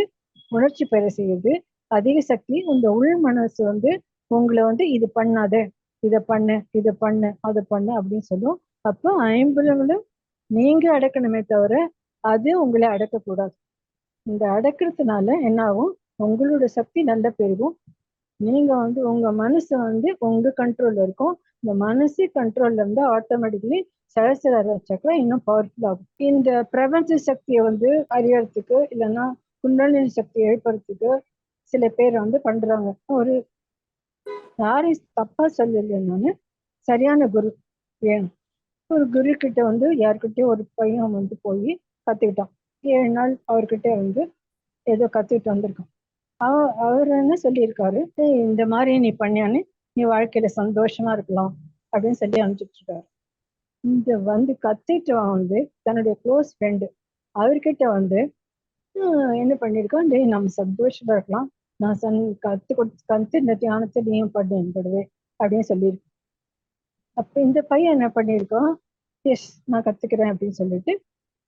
உணர்ச்சி பெற செய்யுது. அதிக சக்தி இந்த உள் மனசு வந்து உங்களை வந்து இது பண்ணாத, இதை பண்ணு, இதை பண்ணு, அதை பண்ணு அப்படின்னு சொல்லும். அப்போ 5 நீங்க அடக்கணுமே தவிர அது உங்களை அடக்கக்கூடாது. இந்த அடக்கிறதுனால என்ன ஆகும், உங்களோட சக்தி நல்ல பெருகும். நீங்க வந்து உங்க மனசு வந்து உங்க கண்ட்ரோல்ல இருக்கும். இந்த மனசு கண்ட்ரோல்ல இருந்தா ஆட்டோமேட்டிக்கலி சகஸ்ரார சக்கரம் இன்னும் பவர்ஃபுல் ஆகும். இந்த பிரபஞ்ச சக்தியை வந்து அறியறதுக்கு இல்லைன்னா குண்டலினி சக்தியை எழுப்புறதுக்கு சில பேர் வந்து பண்றாங்க. ஒரு யாரையும் தப்பா சொல்லல, நானு சரியான குரு வேணும். ஒரு குரு கிட்ட வந்து யார்கிட்டயும் ஒரு பையன் வந்து போய் கத்துக்கிட்டான். 7 நாள் அவர்கிட்ட வந்து ஏதோ கத்துக்கிட்டு வந்திருக்கான். அவர் என்ன சொல்லியிருக்காரு, "ஏய், இந்த மாதிரி நீ பண்ணியான்னு நீ வாழ்க்கையில சந்தோஷமா இருக்கலாம் அப்படின்னு சொல்லி அனுப்பிச்சிட்டு இருக்காரு. இந்த வந்து கத்துட்டு வந்து தன்னுடைய க்ளோஸ் ஃப்ரெண்டு அவர்கிட்ட வந்து என்ன பண்ணியிருக்கான், டேய் நம்ம சந்தோஷமா இருக்கலாம், நான் கத்து இந்த தியானத்தை நீயும் பண்ணு என்படுவே அப்படின்னு சொல்லியிருக்கேன். அப்ப இந்த பையன் என்ன பண்ணியிருக்கான், எஸ் நான் கத்துக்கிறேன் அப்படின்னு சொல்லிட்டு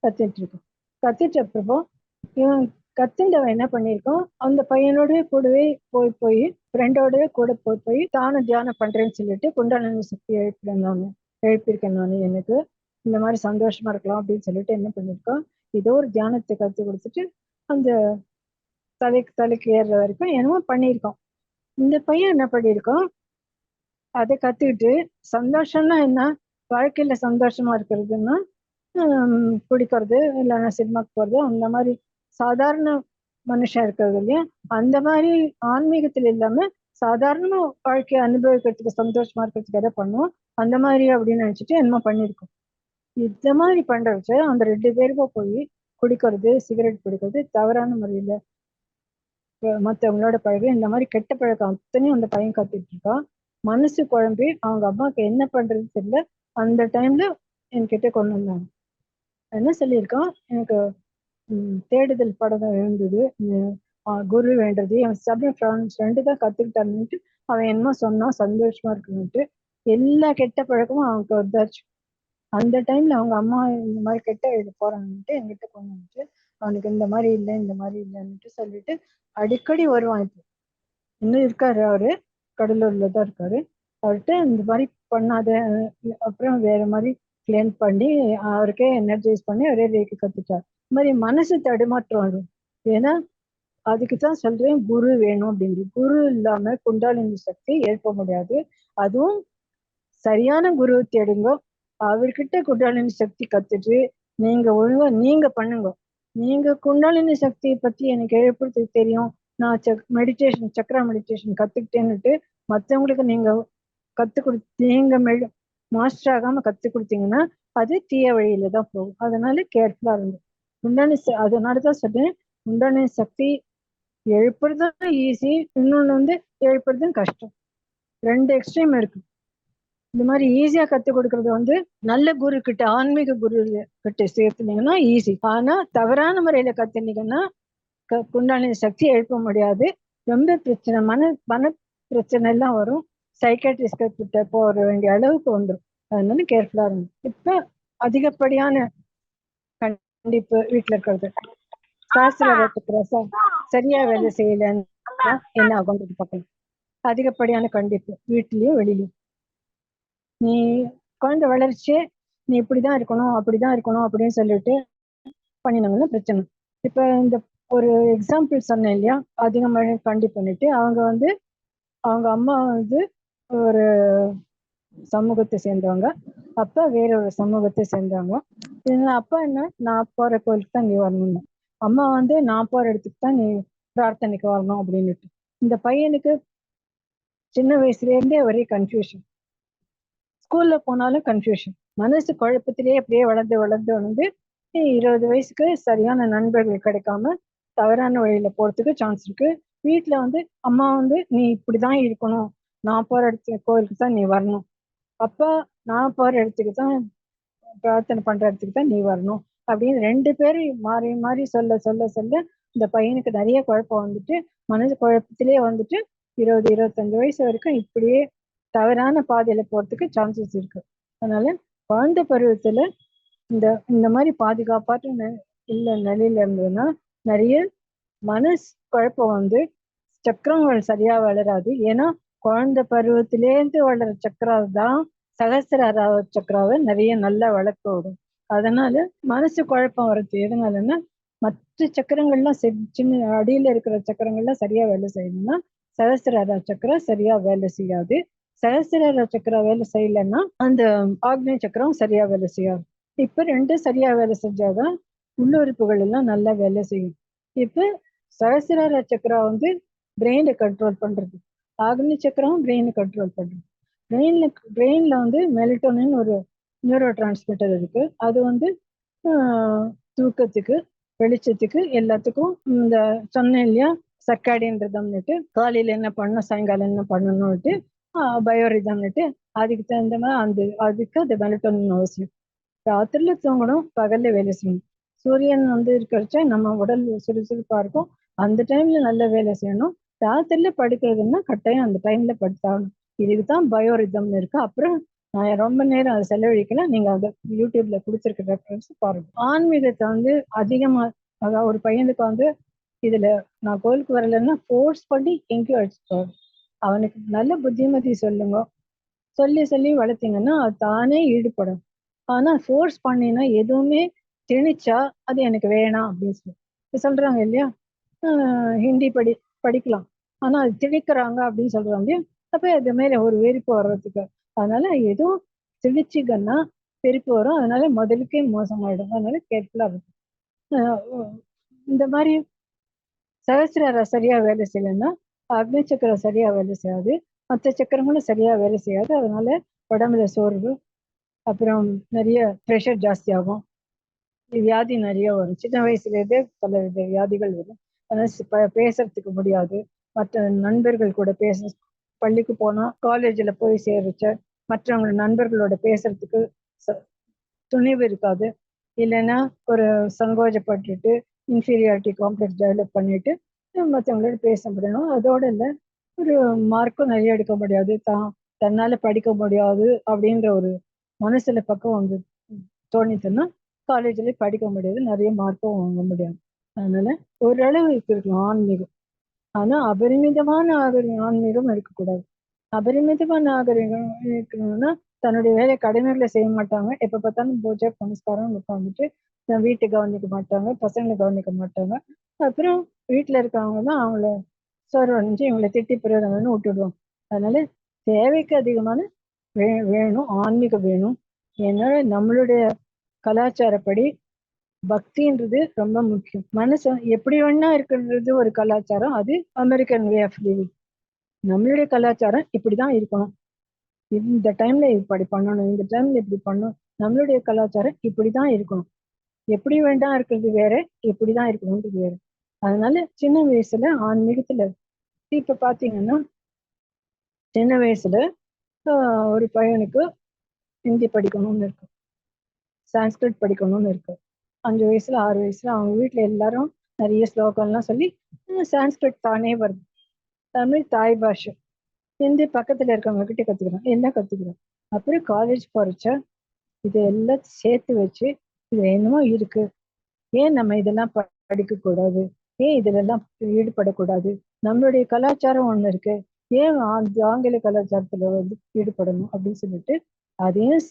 கத்துட்டு இருக்கான். கத்துட்டு அப்புறம் இவன் கத்துண்டவன் என்ன பண்ணியிருக்கான், அந்த பையனோடய கூடவே போய் போய் ஃப்ரெண்டோடய கூட போய் போய் தானும் தியானம் பண்றேன்னு சொல்லிட்டு குண்டலினி சக்தி எழுப்பியிருக்கேன் நான் எனக்கு இந்த மாதிரி சந்தோஷமா இருக்கலாம் அப்படின்னு சொல்லிட்டு என்ன பண்ணியிருக்கான், ஏதோ ஒரு தியானத்தை கத்து கொடுத்துட்டு அந்த தலைக்கு ஏறுற வரைக்கும் என்னமோ பண்ணியிருக்கான். இந்த பையன் என்ன பண்ணியிருக்கான், அதை கத்துக்கிட்டு சந்தோஷம்னா என்ன, வாழ்க்கையில சந்தோஷமா இருக்கிறதுன்னா பிடிக்கிறது இல்லைன்னா சினிமாக்கு போறது அந்த மாதிரி சாதாரண மனுஷன் இருக்கிறது இல்லையா, அந்த மாதிரி ஆன்மீகத்துல இல்லாம சாதாரண வாழ்க்கையை அனுபவிக்கிறதுக்கு சந்தோஷமா இருக்கிறதுக்கு எதை பண்ணுவோம் அந்த மாதிரி அப்படின்னு நினைச்சிட்டு என்னமோ பண்ணியிருக்கோம். இந்த மாதிரி பண்றச்சு அந்த 2 பேருக்கும் போய் குடிக்கிறது சிகரெட் பிடிக்கிறது தவறான முறையில மற்றவங்களோட பழகி இந்த மாதிரி கெட்ட பழக்கம் அத்தனையும் அந்த பையன் கத்துட்டு இருக்கான். மனசு குழம்பி அவங்க அம்மாவுக்கு என்ன பண்றதுன்னு தெரியல. அந்த டைம்ல என்கிட்ட கொண்டு வந்தாங்க. என்ன சொல்லியிருக்கான், எனக்கு தேடுதல் படம் இருந்தது, குரு வேண்டது, என் ஃப்ரெண்டு தான் கத்துக்கிட்டான்னுட்டு அவன் என்னமோ சொன்னான் சந்தோஷமா இருக்குன்னுட்டு எல்லா கெட்ட பழக்கமும் அவனுக்கு வந்தாச்சு. அந்த டைம்ல அவங்க அம்மா இந்த மாதிரி கெட்ட எழுத போறான்னுட்டு என்கிட்ட கொண்டு வந்துட்டு அவனுக்கு இந்த மாதிரி இல்லை இந்த மாதிரி இல்லைன்னுட்டு சொல்லிட்டு அடிக்கடி வருவான். இப்போ இன்னும் இருக்காரு, அவரு கடலூர்ல தான் இருக்காரு. அவர்கிட்ட இந்த மாதிரி பண்ணாத, அப்புறம் வேற மாதிரி கிளீன் பண்ணி அவருக்கே எனர்ஜைஸ் பண்ணி அவரே ரேக்கி கத்துட்டார். இந்த மாதிரி மனசு தடுமாற்றம் வரும். ஏன்னா அதுக்குதான் சொல்றேன் குரு வேணும் அப்படிங்கிறது. குரு இல்லாம குண்டாலினி சக்தி எழுப்ப முடியாது. அதுவும் சரியான குரு தேடுங்க. அவர்கிட்ட குண்டாலினி சக்தி கத்துட்டு நீங்க ஒழுங்கா நீங்க பண்ணுங்க. நீங்க குண்டாலினி சக்தியை பத்தி எனக்கு எழுப்புறதுக்கு தெரியும், நான் சக்கரா மெடிடேஷன் கத்துக்கிட்டேன்னுட்டு மற்றவங்களுக்கு நீங்க கத்து நீங்க மாஸ்டர் ஆகாம கத்து கொடுத்தீங்கன்னா அது தீய வழியில தான் போகும். அதனால கேர்ஃபுல்லா இருங்க. குண்டாலினி அதனாலதான் சொல்றேன், குண்டாலினி சக்தி எழுப்புறதும் ஈஸி, இன்னொன்னு வந்து எழுப்புறதும் கஷ்டம். 2 எக்ஸ்ட்ரீம் இருக்கு. இந்த மாதிரி ஈஸியா கத்து கொடுக்கறது வந்து நல்ல குரு கிட்ட ஆன்மீக குரு கிட்ட சேர்த்துனீங்கன்னா ஈஸி. ஆனா தவறான முறையில கத்துனீங்கன்னா குண்டாலினி சக்தி எழுப்ப முடியாது. ரொம்ப பிரச்சனை, மன பிரச்சனை எல்லாம் வரும். சைக்காட்ரிஸ்ட் கிட்ட போற வேண்டிய அளவுக்கு வந்துடும். அதனால கேர்ஃபுல்லா இருக்கும். இப்ப அதிகப்படியான கண்டிப்பு வீட்டுல இருக்கிறது, சாஸ்திர சரியா வேலை செய்யலன்னா என்ன ஆகும் பார்க்கலாம். அதிகப்படியான கண்டிப்பு வீட்லயும் வெளியிலும். நீ குழந்தை வளர்ச்சியே நீ இப்படிதான் இருக்கணும் அப்படிதான் இருக்கணும் அப்படின்னு சொல்லிட்டு பண்ணினாங்கன்னா பிரச்சனை. இப்ப இந்த ஒரு எக்ஸாம்பிள் சொன்னேன் இல்லையா, அதிகமாக கண்டி பண்ணிட்டு அவங்க வந்து அவங்க அம்மா வந்து ஒரு சமூகத்தை சேர்ந்தவங்க, அப்பா வேற ஒரு சமூகத்தை சேர்ந்தவங்க. அப்பா என்ன, நான் போற கோயிலுக்கு தான் நீ வரணும்னு, அம்மா வந்து நான் போற இடத்துக்கு தான் நீ பிரார்த்தனைக்கு வரணும் அப்படின்னுட்டு. இந்த பையனுக்கு சின்ன வயசுல இருந்தே ஒரே கன்ஃபியூஷன். ஸ்கூல்ல போனாலும் கன்ஃபியூஷன். மனசு குழப்பத்திலேயே அப்படியே வளர்ந்து வளர்ந்து வளர்ந்து 20 வயசுக்கு சரியான நண்பர்கள் கிடைக்காம தவறான வழியில போறதுக்கு சான்ஸ் இருக்கு. வீட்டுல வந்து அம்மா வந்து நீ இப்படிதான் இருக்கணும், நான் போற இடத்துக்கு கோயிலுக்கு தான் நீ வரணும், அப்பா நான் போற இடத்துக்கு தான் பிரார்த்தனை பண்ற இடத்துக்கு தான் நீ வரணும் அப்படின்னு 2 பேரும் மாறி மாறி சொல்ல சொல்ல சொல்ல இந்த பையனுக்கு நிறைய குழப்பம் வந்துட்டு மனசு குழப்பத்திலேயே வந்துட்டு 20-25 வயசு வரைக்கும் இப்படியே தவறான பாதையில போறதுக்கு சான்சஸ் இருக்கு. அதனால குழந்தை பருவத்துல இந்த இந்த மாதிரி பாதுகாப்பாற்ற இல்ல நிலையில இருந்ததுன்னா நிறைய மனசு குழப்பம் வந்து சக்கரங்கள் சரியா வளராது. ஏன்னா குழந்தை பருவத்திலேருந்து வளர சக்கரம் தான் சகசிர சக்கராவை நிறைய நல்லா வளர்க்க விடும். அதனால மனசு குழப்பம் வருது எதனாலன்னா மற்ற சக்கரங்கள்லாம் சின்ன அடியில இருக்கிற சக்கரங்கள்லாம் சரியா வேலை செய்யணும்னா சகஸ்திரார சக்கரம் சரியா வேலை செய்யாது. சகஸ்திரார சக்கரம் வேலை செய்யலைன்னா அந்த ஆக்னேய சக்கரம் சரியா வேலை செய்யாது. இப்ப ரெண்டும் சரியா வேலை செஞ்சாதான் உள்ளுறுப்புகள் எல்லாம் நல்லா வேலை செய்யும். இப்ப சகஸ்திரார சக்கரம் வந்து பிரெயினை கண்ட்ரோல் பண்றது, ஆக்னேய சக்கரம் பிரெயினை கண்ட்ரோல் பண்றது. பிரெயின்ல வந்து மெலட்டோனின் ஒரு நியூரோ டிரான்ஸ்மிட்டர் இருக்கு. அது வந்து தூக்கத்துக்கு, வெளிச்சத்துக்கு, எல்லாத்துக்கும் இந்த சொன்னேன் இல்லையா சர்க்காடியன் ரிதம்னுட்டு, காலையில என்ன பண்ணணும் சாயங்காலம் என்ன பண்ணணும்னுட்டு பயோரிதம்னுட்டு, அதுக்கு தகுந்த மாதிரி அதுக்கு அந்த மெலட்டோனின் அவசியம். ராத்திரில தூங்கணும், பகல்ல வேலை செய்யணும். சூரியன் வந்து இருக்கிறச்ச நம்ம உடல் சுறுசுறுப்பா இருக்கும். அந்த டைம்ல நல்ல வேலை செய்யணும். ராத்திரில படுக்கிறதுன்னா கட்டாயம் அந்த டைம்ல படுத்தாகணும். இதுக்குதான் பயோரிதம்னு இருக்கு. அப்புறம் நான் ரொம்ப நேரம் அதை செலவழிக்கல. நீங்க அதை யூடியூப்ல கொடுத்துருக்க ரெஃபரன்ஸ் பாருங்க. ஆன்மீகத்தை வந்து அதிகமா, அதாவது ஒரு பையனுக்கு வந்து இதுல நான் கோயிலுக்கு வரலன்னா ஃபோர்ஸ் பண்ணி எங்கேயும் அழைச்சிட்டு அவனுக்கு நல்ல புத்திமதி சொல்லுங்க. சொல்லி சொல்லி வளர்த்தீங்கன்னா அது தானே ஈடுபடும். ஆனா ஃபோர்ஸ் பண்ணினா எதுவுமே திணிச்சா அது எனக்கு வேணாம் அப்படின்னு சொல்லி சொல்றாங்க இல்லையா. ஹிந்தி படிக்கலாம், ஆனா அது திணிக்கிறாங்க அப்படின்னு சொல்றாங்க இல்லையா. அப்ப அது மேல ஒரு வெறுப்பு வர்றதுக்கு, அதனால எதுவும் திணிச்சிங்கன்னா வெறுப்பு வரும். அதனால முதலுக்கே மோசமாயிடும். அதனால கேர்ஃபுல்லா இருக்கும். இந்த மாதிரி சகசிரார சரியா வேலை செய்யலைன்னா அக்னி சக்கரம் சரியா வேலை செய்யாது, மற்ற சக்கரங்களும் சரியா வேலை செய்யாது. அதனால உடம்புல சோர்வு, அப்புறம் நிறைய ப்ரெஷர் ஜாஸ்தி ஆகும், வியாதி நிறைய வரும். சின்ன வயசுலேருந்தே பல வித வியாதிகள் வரும். அதனால பேசுறதுக்கு முடியாது. மற்ற நண்பர்கள் கூட பள்ளிக்கு போனா காலேஜில் போய் சேருச்ச மற்றவங்க நண்பர்களோட பேசுறதுக்கு துணிவு இருக்காது. இல்லைன்னா ஒரு சங்கோஜப்பட்டுட்டு இன்ஃபீரியாரிட்டி காம்ப்ளெக்ஸ் டெவலப் பண்ணிட்டு மற்றவங்களோட பேச முடியணும். அதோட இல்லை, ஒரு மார்க்கும் நிறைய எடுக்க முடியாது, தன்னால படிக்க முடியாது அப்படின்ற ஒரு மனசுல பக்கம் வந்து தோணிச்சுன்னா காலேஜ்ல படிக்க முடியாது, நிறைய மார்க்கும் வாங்க முடியாது. அதனால ஓரளவுக்கு இருக்கும் ஆன்மீகம். ஆனா அபரிமிதமான ஆன்மீகம் இருக்கக்கூடாது. அபரிமிதமான நாகரிகம் இருக்கணும்னா தன்னுடைய வேலை கடமைகளை செய்ய மாட்டாங்க. எப்ப பார்த்தாலும் பூஜை புனஸ்காரம் உட்காந்துட்டு வீட்டை கவனிக்க மாட்டாங்க, பசங்களை கவனிக்க மாட்டாங்க. அப்புறம் வீட்டுல இருக்கவங்க தான் அவங்கள சோர்வடைஞ்சு இவங்களை திட்டி பிரயோஜனம்னு விட்டுடுவோம். அதனால தேவைக்கு அதிகமான வேணும், ஆன்மீகம் வேணும். ஏன்னா நம்மளுடைய கலாச்சாரப்படி பக்தின்றது ரொம்ப முக்கியம். மனசு எப்படி வேணா இருக்கிறது ஒரு கலாச்சாரம், அது அமெரிக்கன் வே ஆஃப் லிவிங். நம்மளுடைய கலாச்சாரம் இப்படிதான் இருக்கணும், இந்த டைம்ல இப்படி பண்ணணும், இந்த டைம்ல இப்படி பண்ணணும். நம்மளுடைய கலாச்சாரம் இப்படிதான் இருக்கணும். எப்படி வேண்டாம் இருக்கிறது வேற, எப்படிதான் இருக்கணும்ன்றது வேற. அதனால சின்ன வயசுல ஆன்மீகத்துல இப்ப பாத்தீங்கன்னா சின்ன வயசுல ஒரு பையனுக்கு ஹிந்தி படிக்கணும்னு இருக்கு, சான்ஸ்கிரிட் படிக்கணும்னு இருக்கு. 5 வயசுல 6 வயசுல அவங்க வீட்டுல எல்லாரும் நிறைய ஸ்லோகம்லாம் சொல்லி சான்ஸ்கிரிட் தானே வருது. தமிழ் தாய் பாஷை, ஹிந்தி பக்கத்துல இருக்கவங்க கிட்ட கத்துக்கிறோம், எல்லாம் கத்துக்கிறோம். அப்புறம் காலேஜ் போறச்ச இது எல்லாம் சேர்த்து வச்சு இது என்னமோ இருக்கு, ஏன் நம்ம இதெல்லாம் படிக்க கூடாது, ஏன் இதுலெல்லாம் ஈடுபடக்கூடாது, நம்மளுடைய கலாச்சாரம் ஒண்ணு இருக்கு, ஏன் ஆங்கில கலாச்சாரத்துல வந்து ஈடுபடணும் அப்படின்னு சொல்லிட்டு அதையும்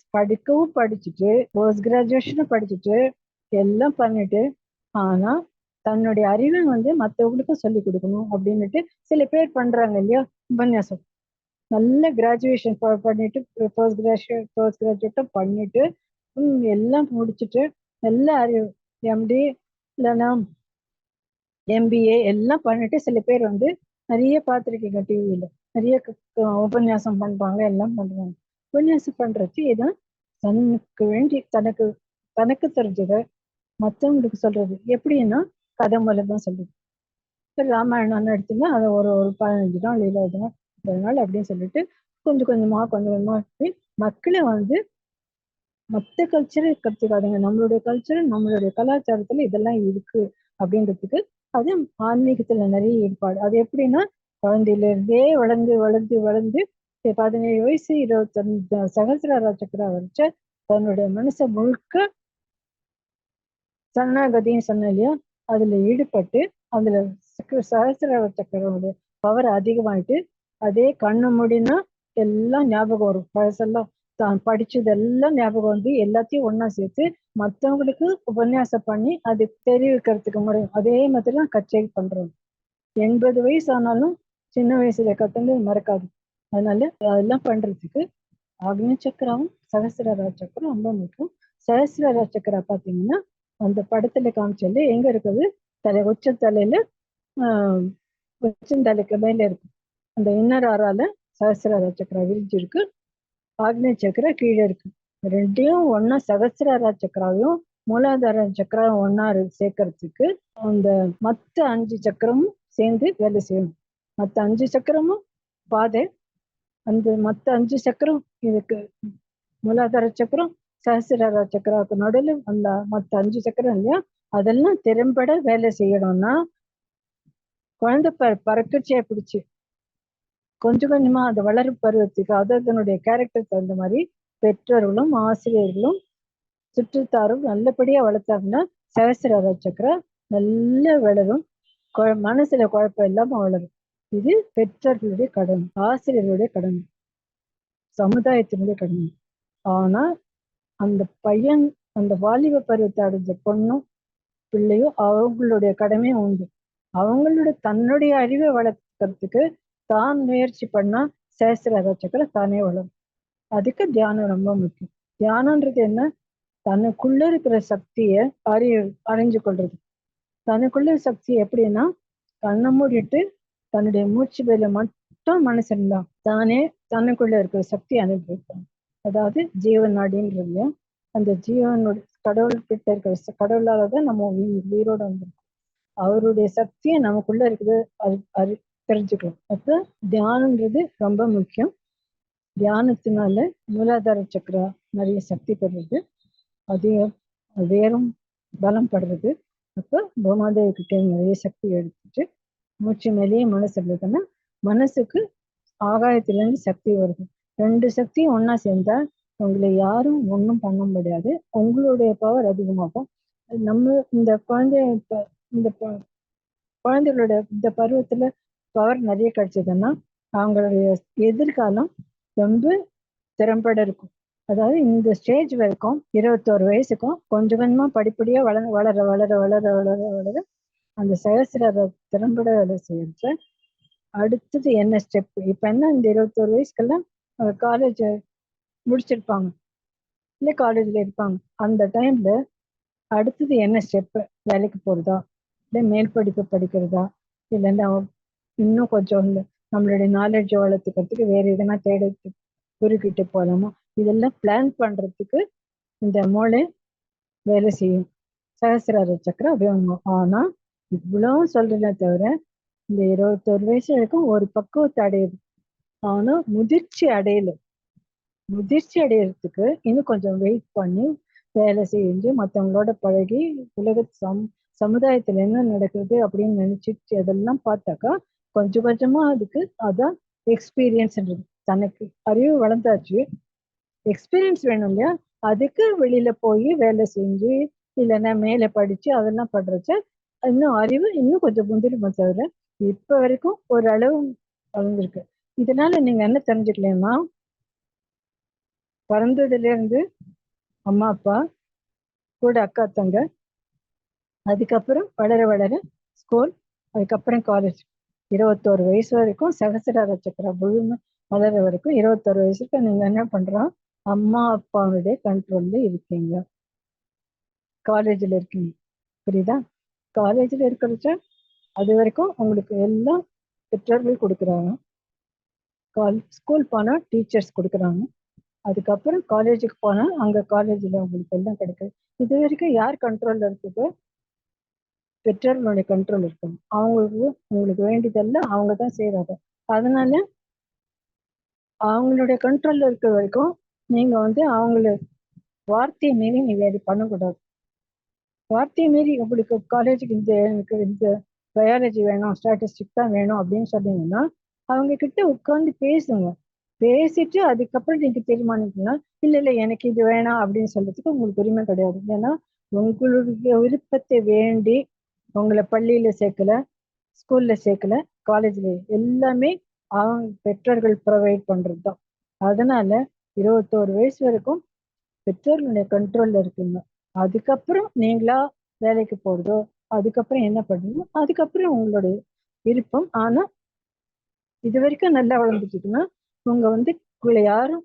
படிச்சுட்டு போஸ்ட் கிராஜுவேஷனும் படிச்சுட்டு எல்லாம் பண்ணிட்டு, ஆனா தன்னுடைய அறிவை வந்து மற்றவங்களுக்கும் சொல்லி கொடுக்கணும் அப்படின்னுட்டு சில பேர் பண்றாங்க இல்லையா. உபன்யாசம் நல்ல கிராஜுவேஷன் பண்ணிட்டு போஸ்ட் கிராஜுவேட்டும் பண்ணிட்டு எல்லாம் முடிச்சுட்டு நல்ல அறிவு எம்டி இல்லைன்னா எம்பிஏ எல்லாம் பண்ணிட்டு சில பேர் வந்து நிறைய பார்த்துருக்கீங்க டிவியில, நிறைய உபன்யாசம் பண்றாங்க, எல்லாம் பண்றாங்க. உபன்யாசம் பண்றச்சு இதான் தனக்கு வேண்டி தனக்கு தெரிஞ்சதை மற்றவங்களுக்கு சொல்றது. எப்படின்னா கதை மூலம் தான் சொல்றது. ராமாயணம்னு எடுத்தீங்கன்னா அதை ஒரு 15 நாள் 20 நாள் 30 நாள் அப்படின்னு சொல்லிட்டு கொஞ்சம் கொஞ்சமா மக்களை வந்து மற்ற கல்ச்சரை கற்றுக்காதுங்க, நம்மளுடைய கல்ச்சர் நம்மளுடைய கலாச்சாரத்துல இதெல்லாம் இருக்கு அப்படின்றதுக்கு. அது ஆன்மீகத்துல நிறைய ஈடுபாடு. அது எப்படின்னா குழந்தையில இருந்தே வளர்ந்து வளர்ந்து வளர்ந்து 17 வயசு 25 சகசிரார சக்கரம் வரைச்ச தன்னுடைய மனசை முழுக்க சரணாகதின்னு சொன்ன இல்லையா, அதுல ஈடுபட்டு அதுல சகசிரார சக்கரோட பவர் அதிகமாயிட்டு அதே கண்ணு முடினா எல்லாம் ஞாபகம் வரும். பழசெல்லாம் தான் படிச்சதெல்லாம் ஞாபகம் வந்து எல்லாத்தையும் ஒன்னா சேர்த்து மற்றவங்களுக்கு உபன்யாசம் பண்ணி அது தெரிவிக்கிறதுக்கு முடியும். அதே மாதிரி தான் கச்சேரி பண்றோம். 80 வயசு ஆனாலும் சின்ன வயசுல கத்துண்டு மறக்காது. அதனால அதெல்லாம் பண்றதுக்கு ஆக்னேய சக்கரம் சகசிரார சக்கரம் ரொம்ப முக்கியம். சகசிரார சக்கரா பாத்தீங்கன்னா அந்த படத்துல காமிச்சல எங்க இருக்குது, உச்ச தலையில உச்சந்தலைக்கு மேல இருக்கு. அந்த இன்னர் ஆறால சகசிரார சக்கரம் விரிஞ்சிருக்கு, ஆக்னேய சக்கரா கீழே இருக்கு. ரெண்டையும் ஒன்னா சகசிரார சக்கராவையும் மூலாதார சக்கரம் ஒன்னா சேர்க்கறதுக்கு அந்த மத்த 5 சக்கரமும் சேர்ந்து வேலை செய்யணும். மத்த 5 சக்கரமும் பாதை, அந்த மத்த 5 சக்கரம் இதுக்கு மூலாதார சக்கரம் சகசிரார சக்கராவுக்கு நடுவில் அந்த மத்த 5 சக்கரம் இல்லையா, அதெல்லாம் திறம்பட வேலை செய்யணும்னா குழந்தை பறக்கச்சியை பிடிச்சு கொஞ்சம் கொஞ்சமா அந்த வளரும் பருவத்துக்கு அதனுடைய கேரக்டர் தகுந்த மாதிரி பெற்றோர்களும் ஆசிரியர்களும் சுற்றுத்தாரும் நல்லபடியா வளர்த்தாங்கன்னா சகசிரார சக்கரம் நல்ல வளரும், மனசுல குழப்பம் இல்லாம வளரும். இது பெற்றோர்களுடைய கடமை, ஆசிரியர்களுடைய கடமை, சமுதாயத்தினுடைய கடமை. ஆனா அந்த பையன் அந்த வாலிப பருவத்தை அடைஞ்ச பொண்ணும் பிள்ளையும் அவங்களுடைய கடமையும் உண்டு. அவங்களோட தன்னுடைய அறிவை வளர்க்கறதுக்கு தான் முயற்சி பண்ணா சகசிரார சக்கரம் தானே வளரும். அதுக்கு தியானம் ரொம்ப முக்கியம். தியானம்ன்றது என்ன, தனக்குள்ள இருக்கிற சக்தியை அறிஞ்சு கொள்றது. தனக்குள்ள சக்தி எப்படின்னா கண்ணை மூடிட்டு தன்னுடைய மூச்சு வேலை மட்டும் மனசு இருந்தா தானே தனக்குள்ள இருக்கிற சக்தி அனுபவிப்பாங்க. அதாவது ஜீவன் நாடின்றது, அந்த ஜீவனோட கடவுள்கிட்ட இருக்கிற கடவுளாலதான் நம்ம உயிரோட வந்திருக்கோம். அவருடைய சக்தியை நமக்குள்ள இருக்குது அது தெரிஞ்சுக்கலாம். அப்ப தியானம்ன்றது ரொம்ப முக்கியம். தியானத்தினால மூலாதார சக்கரம் நிறைய சக்தி பெறுறது, அதிகம் வேறும் பலம் படுறது. அப்போ பூமாதேவி கிட்ட நிறைய சக்தி எடுத்துட்டு மூச்சு மேலேயே மனசு இருந்ததுன்னா மனசுக்கு ஆகாயத்திலேருந்து சக்தி வருது. 2 சக்தியும் ஒன்னா சேர்ந்தா உங்களை யாரும் ஒன்றும் பண்ண முடியாது, உங்களுடைய பவர் அதிகமாகும். நம்ம இந்த குழந்தைகளோட இந்த பருவத்துல பவர் நிறைய கிடைச்சதுன்னா அவங்களுடைய எதிர்காலம் ரொம்ப திறம்பட இருக்கும். அதாவது இந்த ஸ்டேஜ் வரைக்கும் 21 வயசுக்கும் கொஞ்சம் கொஞ்சமா படிப்படியா வளர வளர வளர வளர வளர வளர அந்த சகசிரார திறம்பட வேலை செய்யறது. அடுத்தது என்ன ஸ்டெப், இப்ப என்ன இந்த 21 வயசுக்கெல்லாம் காலேஜ் முடிச்சிருப்பாங்க, இல்லை காலேஜ்ல இருப்பாங்க. அந்த டைம்ல அடுத்தது என்ன ஸ்டெப், வேலைக்கு போறதா, இல்லை மேல் படிப்பு படிக்கிறதா, இல்லைன்னா இன்னும் கொஞ்சம் நம்மளுடைய நாலேஜ் வளர்த்துக்கிறதுக்கு வேற எதனா தேடி குறுக்கிட்டு போகலாமா, இதெல்லாம் பிளான் பண்றதுக்கு இந்த மூளை வேலை செய்யும். சகசிரார சக்கரம் உபயோகம். ஆனா இவ்வளவு சொல்றதே தவிர இந்த 21 வயசு வரைக்கும் ஒரு பக்குவத்தை அடையுது. ஆனா முதிர்ச்சி அடையறதுக்கு இன்னும் கொஞ்சம் வெயிட் பண்ணி வேலை செஞ்சு மற்றவங்களோட பழகி உலக சமுதாயத்துல என்ன நடக்குது அப்படின்னு நினைச்சிட்டு அதெல்லாம் பார்த்தாக்கா கொஞ்சம் கொஞ்சமா அதுக்கு அதான் எக்ஸ்பீரியன்ஸ்ன்றது. தனக்கு அறிவு வளர்ந்தாச்சு, எக்ஸ்பீரியன்ஸ் வேணும் இல்லையா, அதுக்கு வெளியில போய் வேலை செஞ்சு இல்லைன்னா மேல படிச்சு அதெல்லாம் பண்றச்ச இன்னும் அறிவு இன்னும் கொஞ்சம் முந்திரிமா தவிர இப்ப வரைக்கும் ஒரு அளவு வளர்ந்துருக்கு. இதனால நீங்க என்ன தெரிஞ்சுக்கலாமா, பிறந்ததுல இருந்து அம்மா அப்பா கூட அக்கா தங்க, அதுக்கப்புறம் வளர வளர ஸ்கூல், அதுக்கப்புறம் காலேஜ், 21 வயசு வரைக்கும் சகசிரார சக்கரம் முழுமை வளர வரைக்கும் 21 வயசுக்கு நீங்க என்ன பண்றோம், அம்மா அப்பாவுடைய கண்ட்ரோல்ல இருக்கீங்க, காலேஜ்ல இருக்கீங்க. புரியுதா? காலேஜ்ல இருக்கிறச்ச அது வரைக்கும் உங்களுக்கு எல்லாம் பெற்றோர்கள் கொடுக்குறாங்க, ஸ்கூல் போனா டீச்சர்ஸ் கொடுக்குறாங்க, அதுக்கப்புறம் காலேஜுக்கு போனா அங்க காலேஜ்ல உங்களுக்கு எல்லாம் கிடைக்குது. இது வரைக்கும் யார் கண்ட்ரோல்ல இருக்குது, பெற்றோர்களுடைய கண்ட்ரோல் இருக்கணும். அவங்களுக்கு உங்களுக்கு வேண்டியதெல்லாம் அவங்க தான் செய்யறாங்க. அதனால அவங்களுடைய கண்ட்ரோல்ல இருக்கிற வரைக்கும் நீங்க அவங்கள வார்த்தையை மீறி நீங்க இது பண்ணக்கூடாது. வார்த்தையை மீறி உங்களுக்கு காலேஜுக்கு எனக்கு இந்த பயாலஜி வேணும், ஸ்டாட்டிஸ்டிக் தான் வேணும் அப்படின்னு சொன்னீங்கன்னா அவங்க கிட்ட உட்கார்ந்து பேசுங்க. பேசிட்டு அதுக்கப்புறம் நீங்க தீர்மானிக்கலாம். இல்லை எனக்கு இது வேணாம் அப்படின்னு சொல்றதுக்கு உங்களுக்கு உரிமை கிடையாது. ஏன்னா உங்களுடைய விருப்பத்தை வேண்டி உங்களை பள்ளியில சேர்க்கல, ஸ்கூல்ல சேர்க்கல, காலேஜ்ல எல்லாமே அவங்க பெற்றோர்கள் ப்ரொவைட் பண்றது தான். அதனால 21 வயசு வரைக்கும் பெற்றோர்களுடைய கண்ட்ரோல்ல இருக்குங்க. அதுக்கப்புறம் நீங்களா வேலைக்கு போறதோ அதுக்கப்புறம் என்ன பண்ணுங்க, அதுக்கப்புறம் உங்களுடைய விருப்பம். ஆனா இது வரைக்கும் நல்லா வளர்ந்துட்டு இருக்குன்னா உங்க வந்து உங்களை யாரும்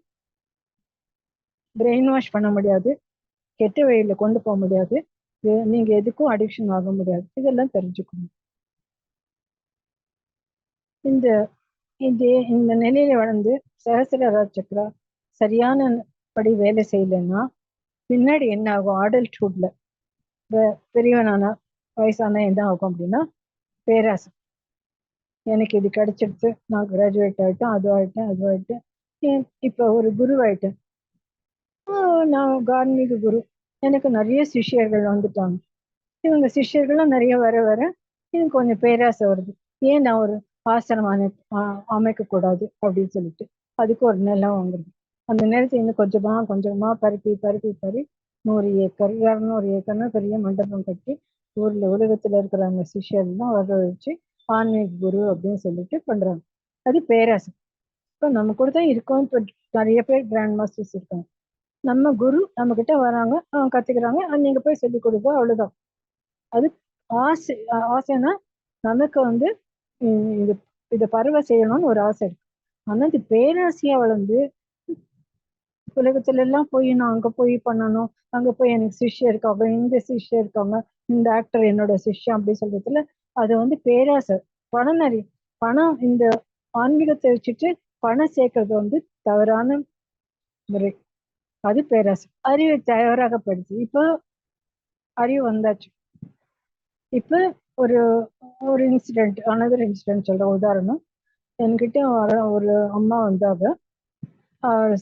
பிரெயின் வாஷ் பண்ண முடியாது, கெட்ட வழியில கொண்டு போக முடியாது, நீங்க எதுக்கும் அடிக்ஷன் ஆக முடியாது. இதெல்லாம் தெரிஞ்சுக்கணும். இந்த இந்த நிலையில வளர்ந்து சகசிர சக்கரா சரியான படி வேலை செய்யலைன்னா பின்னாடி என்ன ஆகும்? அடல்ட்ஹுட்ல பெரியவனான வயசான என்ன ஆகும் அப்படின்னா பேராசை. எனக்கு இது கிடைச்சிடுச்சு, நான் கிராஜுவேட் ஆயிட்டேன், அது ஆயிட்டேன், அது ஆயிட்டேன், இப்போ ஒரு குரு ஆயிட்டேன், நான் கார்மிக குரு, எனக்கு நிறைய சிஷ்யர்கள் வந்துட்டாங்க. இவங்க சிஷ்யர்கள்லாம் நிறைய வர வர எனக்கு கொஞ்சம் பேராசை வருது. ஏன் நான் ஒரு ஆசிரமம் அமைக்க கூடாது அப்படின்னு சொல்லிட்டு அதுக்கு ஒரு நிலம் வாங்குறது. அந்த நிலத்தை இன்னும் கொஞ்சமா கொஞ்சமா பருப்பி பருப்பி பறி 100 ஏக்கர் 200 ஏக்கர்னு பெரிய மண்டபம் கட்டி ஊர்ல உலகத்துல இருக்கிற அந்த சிஷ்யர்லாம் வர வச்சு ஆன்மீக குரு அப்படின்னு சொல்லிட்டு பண்றாங்க. அது பேராசை. இப்போ நம்ம கூட தான் இருக்கோம். இப்போ நிறைய பேர் கிராண்ட் மாஸ்டர்ஸ் இருக்காங்க. நம்ம குரு நம்ம கிட்ட வராங்க, அவங்க கத்துக்கிறாங்க, நீங்க போய் சொல்லி கொடுங்க, அவ்வளவுதான். அது ஆசை. ஆசைன்னா நமக்கு வந்து இது இதை பரவ செய்யணும்னு ஒரு ஆசை இருக்கு. ஆனா இது பேராசையா வளர்ந்து உலகத்துல எல்லாம் போய் நான் அங்க போய் பண்ணணும், அங்க போய் எனக்கு சிஷ்யம் இருக்காங்க, இந்த சிஷ்யம் இருக்காங்க, இந்த ஆக்டர் என்னோட சிஷ்யம் அப்படி சொல்றதுல அது வந்து பேராசை. பணம் நிறைய பணம் இந்த ஆன்மீகத்தை வச்சுட்டு பணம் சேர்க்கறது வந்து தவறான முறை. அது பேராசை. அறிவை தயாராகப்படுது. இப்போ அறிவு வந்தாச்சு. இப்போ ஒரு ஒரு இன்சிடென்ட், அனதர் இன்சிடென்ட் சொல்ற உதாரணம். என்கிட்ட ஒரு அம்மா வந்தாங்க,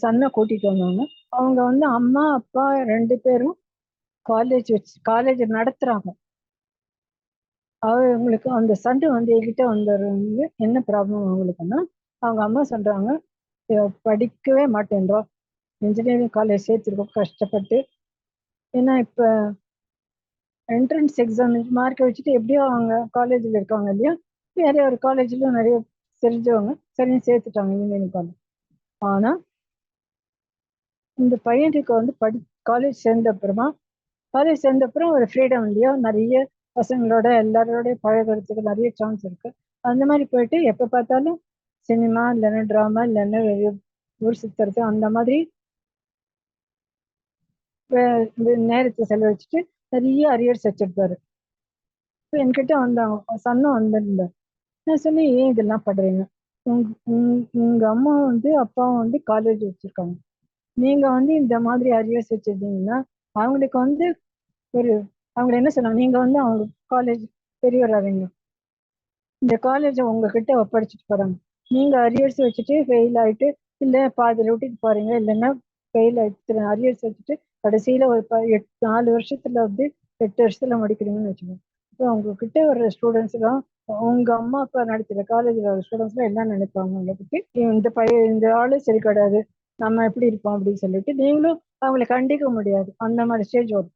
சன்னை கூட்டிட்டு வந்தாங்க. அவங்க வந்து அம்மா அப்பா 2 பேரும் காலேஜ் நடத்துறாங்க. அவங்களுக்கு அந்த சண்டை வந்து என்கிட்ட வந்துடுறது. என்ன ப்ராப்ளம் அவங்களுக்குன்னா அவங்க அம்மா சொல்றாங்க, படிக்கவே மாட்டேன்றோம், இன்ஜினியரிங் காலேஜ் சேர்த்துருக்கோம் கஷ்டப்பட்டு, ஏன்னா இப்போ என்ட்ரன்ஸ் எக்ஸாம் மார்க்கை வச்சுட்டு எப்படியோ அவங்க காலேஜில் இருக்காங்க இல்லையா, வேற ஒரு காலேஜில் நிறைய தெரிஞ்சவங்க சரின்னு சேர்த்துட்டாங்க இன்ஜினியரிங் காலேஜ். ஆனால் இந்த பையனுக்கு வந்து காலேஜ் சேர்ந்த அப்புறம் ஒரு ஃப்ரீடம் இல்லையா, நிறைய பசங்களோட எல்லாரோட பழகிறதுக்கு நிறைய சான்ஸ் இருக்கு. அந்த மாதிரி போயிட்டு எப்போ பார்த்தாலும் சினிமா இல்லைன்னா ட்ராமா இல்லைன்னா வெளியே ஊர் சுற்றுறது அந்த மாதிரி நேரத்தை செலவழிச்சுட்டு நிறைய அரியர்ஸ் வச்சிருப்பாரு. இப்போ என்கிட்ட வந்தாங்க, சன்னும் வந்திருந்தார். நான் சொன்னேன், ஏன் இதெல்லாம் பண்றீங்க? உங்க அம்மா வந்து அப்பாவும் வந்து காலேஜ் வச்சிருக்காங்க, நீங்க வந்து இந்த மாதிரி அரியர்ஸ் வச்சிருந்தீங்கன்னா அவங்களுக்கு வந்து ஒரு அவங்க என்ன சொன்னாங்க, நீங்க வந்து அவங்க காலேஜ் பெரியவர் ஆவீங்க, இந்த காலேஜை உங்ககிட்ட ஒப்படைச்சிட்டு போறாங்க, நீங்க அரியர்ஸ் வச்சுட்டு ஃபெயில் ஆயிட்டு இல்லை பாதியில் விட்டுட்டு போறீங்க, இல்லைன்னா ஃபெயில் ஆயிட்டு அரியர்ஸ் வச்சுட்டு கடைசியில ஒரு 4 வருஷத்துல வந்து 8 வருஷத்துல முடிக்கிறீங்கன்னு வச்சுக்கோங்க. இப்போ உங்ககிட்ட வர்ற ஸ்டூடெண்ட்ஸ் தான் உங்க அம்மா அப்பா நடத்துற காலேஜில் வர ஸ்டூடெண்ட்ஸ்லாம் என்ன நினைப்பாங்க உங்களை பத்தி, இந்த ஆளு சரி கிடையாது, நம்ம எப்படி இருப்போம் அப்படின்னு சொல்லிட்டு நீங்களும் அவங்களை கண்டிக்க முடியாது. அந்த மாதிரி ஸ்டேஜ் வரும்.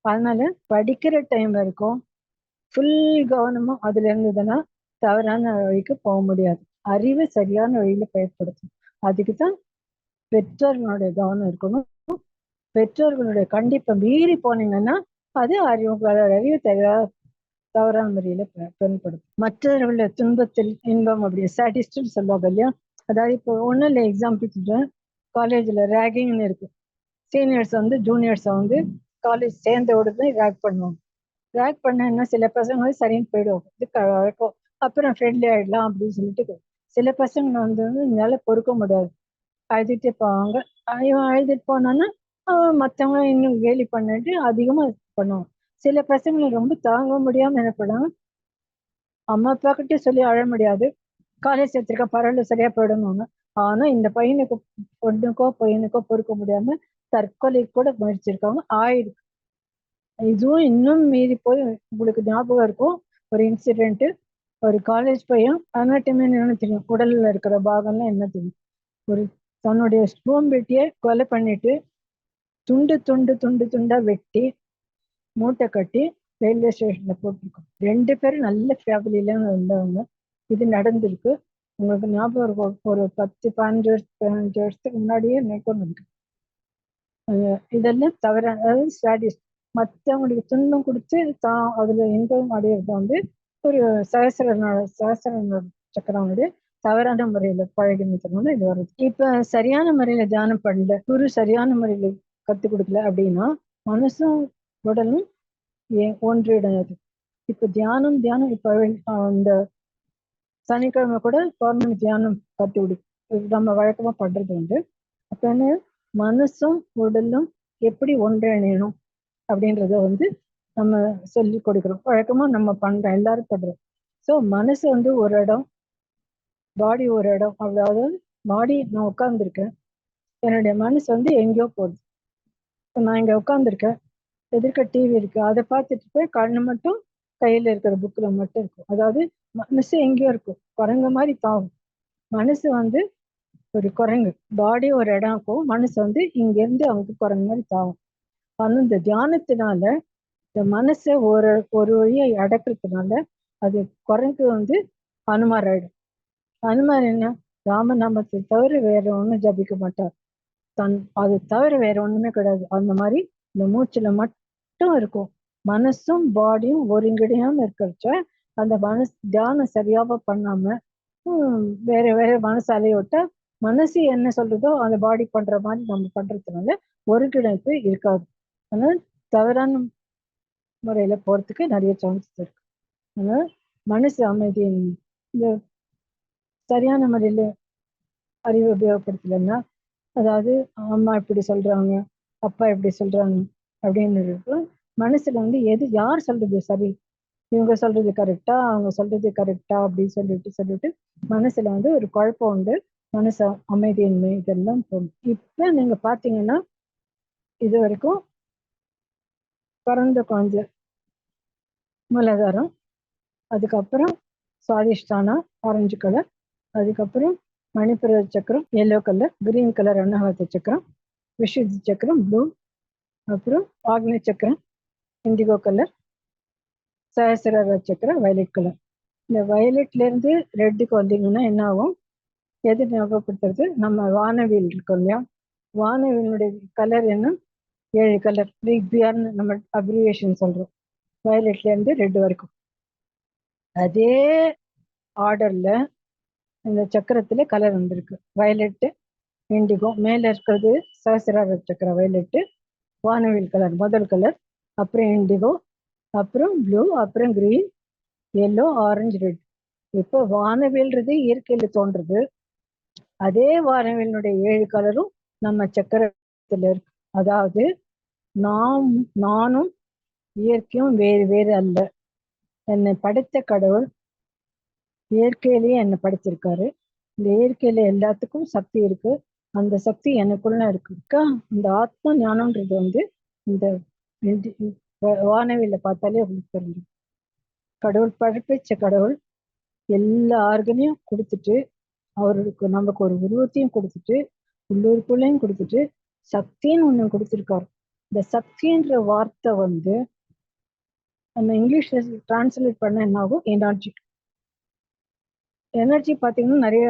அதனால படிக்கிற டைம் வரைக்கும் ஃபுல் கவனமும் அதுல இருந்ததுன்னா தவறான வழிக்கு போக முடியாது. அறிவை சரியான வழியில பயன்படுத்தும். அதுக்கு தான் பெற்றோர்களுடைய கவனம் இருக்கணும். பெற்றோர்களுடைய கண்டிப்பை மீறி போனீங்கன்னா அது அறிவு தவறான முறையில பயன்படுத்தும். மற்றவர்களுடைய துன்பத்தில் இன்பம் அப்படி சாட்டிஸ்ட்னு சொல்லுவாங்க இல்லையா. அதாவது இப்போ ஒன்றும் இல்லை, எக்ஸாம்பிள் சொல்றேன். காலேஜில் ரேகிங்னு இருக்கு. சீனியர்ஸ் வந்து ஜூனியர்ஸை வந்து காலேஜ் சேர்ந்த உடனே ரேக் பண்ணுவாங்க. ரேக் பண்ண சில பசங்க வந்து சரின்னு போயிடுவாங்க, இது அப்புறம் ஃப்ரெண்ட்லி ஆயிடலாம் அப்படின்னு சொல்லிட்டு. சில பசங்க வந்து என்னால பொறுக்க முடியாது, அழுதுட்டு போவாங்க. இவன் அழுதுட்டு போனான்னா அவன் மற்றவங்க இன்னும் கேலி பண்ணிட்டு அதிகமா பண்ணுவான். சில பசங்களை ரொம்ப தாங்க முடியாம என்ன பண்ணுவாங்க, அம்மா அப்பா கிட்டே சொல்லி அழ முடியாது, காலேஜ் சேர்த்திருக்க பரவாயில்ல சரியா போயிடுவாங்க. ஆனா இந்த பொண்ணுக்கோ பையனுக்கோ பொறுக்க முடியாம தற்கொலை கூட முயற்சிருக்காங்க, ஆயிருக்கு. இதுவும் இன்னும் மீறி போய் உங்களுக்கு ஞாபகம் இருக்கும் ஒரு இன்சிடென்ட். ஒரு காலேஜ் பையன் அனாட்டமி என்ன தெரியும், உடல்ல இருக்கிற பாகம்லாம் என்ன தெரியும், ஒரு தன்னுடைய சோம்பேட்டியை கொலை பண்ணிட்டு துண்டு துண்டு துண்டு துண்டா வெட்டி மூட்டை கட்டி ரயில்வே ஸ்டேஷன்ல போட்டிருக்கோம். 2 பேரும் நல்ல ஃபேமிலியில வந்தவங்க. இது நடந்திருக்கு. உங்களுக்கு ஞாபகம் இருக்கும், ஒரு 15 வருஷத்துக்கு முன்னாடியே மேற்கொண்டு இருக்கு. இதெல்லாம் தவிர, அதாவது ஸ்டாடிஸ் மற்றவங்களுக்கு துன்பம் கொடுத்து தான் அதுல இன்பம் அடையிறது வந்து ஒரு சகசிர சக்கரம் வந்து தவறான முறையில பழகினதுனால இது வருது. இப்ப சரியான முறையில தியானம் பண்ணல, குரு சரியான முறையில கத்து கொடுக்கல அப்படின்னா மனசும் உடலும் ஒன்றிடாது. இப்ப தியானம் இப்ப இந்த சனிக்கிழமை கூட பௌர்ணமி தியானம் கத்து நம்ம வழக்கமா பண்றது உண்டு. அப்ப மனசும் உடலும் எப்படி ஒன்றிணையணும் அப்படின்றத நம்ம சொல்லி கொடுக்குறோம். வழக்கமா நம்ம பண்றோம், எல்லாரும் பண்றோம். ஸோ மனசு ஒரு இடம், பாடி ஒரு இடம். அதாவது பாடி நான் உட்கார்ந்துருக்கேன், என்னுடைய மனசு எங்கேயோ போகுது. நான் இங்க உட்கார்ந்துருக்கேன், எதிர்க்க டிவி இருக்கு, அதை பார்த்துட்டு போய் கண்ணு மட்டும் கையில இருக்கிற புக்ல மட்டும் இருக்கும். அதாவது மனசு எங்கேயோ இருக்கும், குரங்கு மாதிரி தாவும். மனசு ஒரு குரங்கு, பாடி ஒரு இடம் இருக்கும், மனசு இங்க இருந்து அவங்க குரங்கு மாதிரி தாவும். ஆனா இந்த தியானத்தினால இந்த மனசை ஒரு வழியை அடக்கிறதுனால அது குரங்கு அனுமார் ஆயிடும். அனுமார் என்ன, ராமநாமத்தை தவிர வேற ஒண்ணும் ஜபிக்க மாட்டார். அது தவிர வேற ஒண்ணுமே கிடையாது. அந்த மாதிரி இந்த மூச்சுல மட்டும் இருக்கும். மனசும் பாடியும் ஒருங்கிடையாம இருக்கிறச்ச அந்த தியானம் சரியாவ பண்ணாம வேற வேற மனசு அலையோட்ட மனசு என்ன சொல்றதோ அந்த பாடி பண்ற மாதிரி நம்ம பண்றதுனால ஒருங்கிணைப்பு இருக்காது. அதனால தவறான முறையில போறதுக்கு நிறைய சான்சஸ் இருக்கு. அதனால மனசு அமைதி இந்த சரியான முறையில அறிவு உபயோகப்படுத்தலைன்னா, அதாவது அம்மா இப்படி சொல்றாங்க, அப்பா இப்படி சொல்றாங்க அப்படின்னு மனசுல எது யார் சொல்றது சரி, இவங்க சொல்றது கரெக்டா, அவங்க சொல்றது கரெக்டா அப்படின்னு சொல்லிட்டு மனசுல ஒரு குழப்பம் உண்டு. மனசு அமைதியின்மை இதெல்லாம் போகும். இப்ப நீங்க பாத்தீங்கன்னா இது வரைக்கும் பிறந்த குழந்தை மூலாதாரம், அதுக்கப்புறம் சுவாதிஷ்டானா ஆரஞ்சு கலர், அதுக்கப்புறம் மணிப்புர சக்கரம் எல்லோ கலர், கிரீன் கலர் அன்னஹாத்த சக்கரம், விஷுத்தி சக்கரம் ப்ளூ, அப்புறம் ஆக்னி சக்கரம் இண்டிகோ கலர், சஹசிரார சக்கரம் வயலட் கலர். இந்த வயலட்ல இருந்து ரெட்டுக்கு வந்தீங்கன்னா என்ன ஆகும், எது ஞாபகப்படுத்துறது, நம்ம வானவில் இருக்கோம் இல்லையா, வானவிலுடைய கலர் என்ன, 7 கலர் பிஆர்னு நம்ம அப்ரிவேஷன் சொல்றோம். வயலட்ல இருந்து ரெட் வரைக்கும் அதே ஆர்டர்ல இந்த சக்கரத்துல கலர் வந்திருக்கு. வயலட்டு, இண்டிகோ, மேல இருக்கிறது சஹசிரார சக்கரம் வயலட்டு, வானவில் கலர் முதல் கலர், அப்புறம் இண்டிகோ, அப்புறம் ப்ளூ, அப்புறம் கிரீன், எல்லோ, ஆரஞ்சு, ரெட். இப்போ வானவில்றது இயற்கையில தோன்றது, அதே வானவிலுடைய 7 கலரும் நம்ம சக்கரத்துல இருக்கு. அதாவது நானும் இயற்கையும் வேறு வேறு அல்ல. என்னை படைத்த கடவுள் இயற்கையிலேயே என்னை படைச்சிருக்காரு. இந்த இயற்கையில எல்லாத்துக்கும் சக்தி இருக்கு, அந்த சக்தி எனக்குள்ள இருக்கு. இந்த ஆத்ம ஞானம்ன்றது இந்த வானவில பார்த்தாலே உங்களுக்கு தெரியும். கடவுள் படைப்பிச்ச கடவுள் எல்லா ஆர்கனையும் கொடுத்துட்டு, அவருக்கு நமக்கு ஒரு உருவத்தையும் கொடுத்துட்டு, உள்ளூருக்குள்ளையும் கொடுத்துட்டு, சக்தின்னு ஒண்ணு கொடுத்துருக்காரு. இந்த சக்தின்ற வார்த்தை நம்ம இங்கிலீஷ்ல டிரான்ஸ்லேட் பண்ண என்ன ஆகும், எனர்ஜி. எனர்ஜி பார்த்தீங்கன்னா நிறைய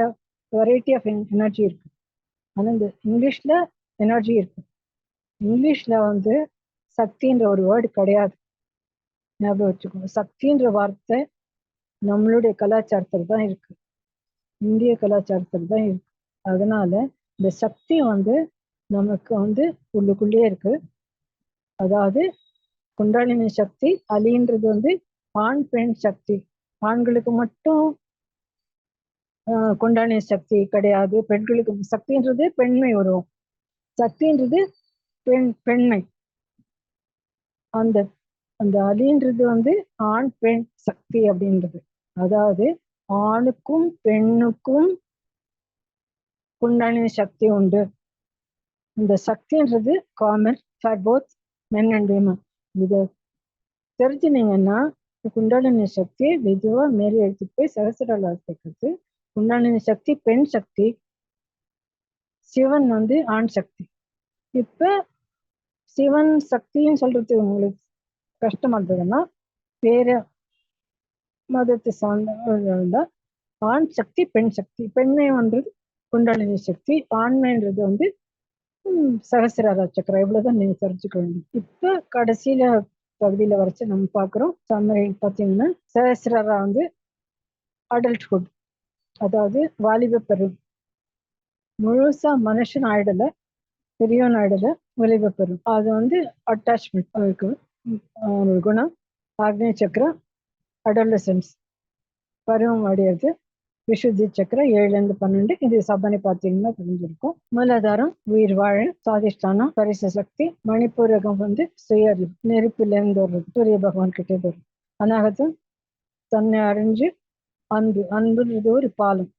வெரைட்டி ஆஃப் எனர்ஜி இருக்கு. ஆனால் இந்த இங்கிலீஷ்ல எனர்ஜி இருக்கு. இங்கிலீஷ்ல சக்தின்ற ஒரு வேர்டு கிடையாது, ஞாபகம் வச்சுக்கோங்க. சக்தின்ற வார்த்தை நம்மளுடைய கலாச்சாரத்தில் தான் இருக்கு, இந்திய கலாச்சாரத்தில் தான் இருக்கு. அதனால இந்த சக்தி நமக்கு உள்ளுக்குள்ளேயே இருக்கு. அதாவது குண்டாலினி சக்தி அலின்றது ஆண் பெண் சக்தி. ஆண்களுக்கு மட்டும் குண்டாலினி சக்தி கிடையாது, பெண்களுக்கு சக்தின்றது பெண்மை உருவம், சக்தின்றது பெண்மை. அந்த அந்த அலின்றது ஆண் பெண் சக்தி அப்படின்றது. அதாவது ஆணுக்கும் பெண்ணுக்கும் குண்டாலினி சக்தி உண்டு. இந்த சக்தின்றது common for both men and women. இதை தெரிஞ்சுனீங்கன்னா குண்டாலினி சக்தி மெதுவா மேலே எடுத்துட்டு போய் சகசிரால சேர்க்கிறது. குண்டாலினி சக்தி பெண் சக்தி, சிவன் ஆண் சக்தி. இப்ப சிவன் சக்தின்னு சொல்றது உங்களுக்கு கஷ்டமா இருந்ததுன்னா வேற மதத்தை சார்ந்த ஆண் சக்தி பெண் சக்தி. பெண்மை குண்டாலினி சக்தி, ஆண்மைன்றது சகசிரார சக்கரம். இவ்வளவுதான் நீங்க தெரிஞ்சுக்க வேண்டும். இப்ப கடைசியில பகுதியில வரைச்சு நம்ம பாக்குறோம். சம்மரி பார்த்தீங்கன்னா சகசிராரா அடல்ட்ஹுட், அதாவது வாலிப பருவம். முழுசா மனுஷன் ஆயிடல, பெரியவன் ஆயிடல, வாலிப பருவம். அது வந்து அட்டாச்மெண்ட் இருக்கு. ஒரு குணம். ஆக்னேய சக்கரம் அடோலசன்ஸ் பருவம் அடையிறது. விசுத்தி சக்கரம் 7-12. இது சபனை பார்த்தீங்கன்னா தெரிஞ்சிருக்கும். மூலாதாரம் உயிர் வாழ, சுவாதிஷ்டானம் பரிச சக்தி, மணிப்பூரகம் வந்து சுயறிவு, நெருப்பிலிருந்து வர்றது, சூரிய பகவான் கிட்டே வரும். அநாகதம் தன்னை அறிஞ்சு அன்பு. அன்புன்றது ஒரு பாலம்.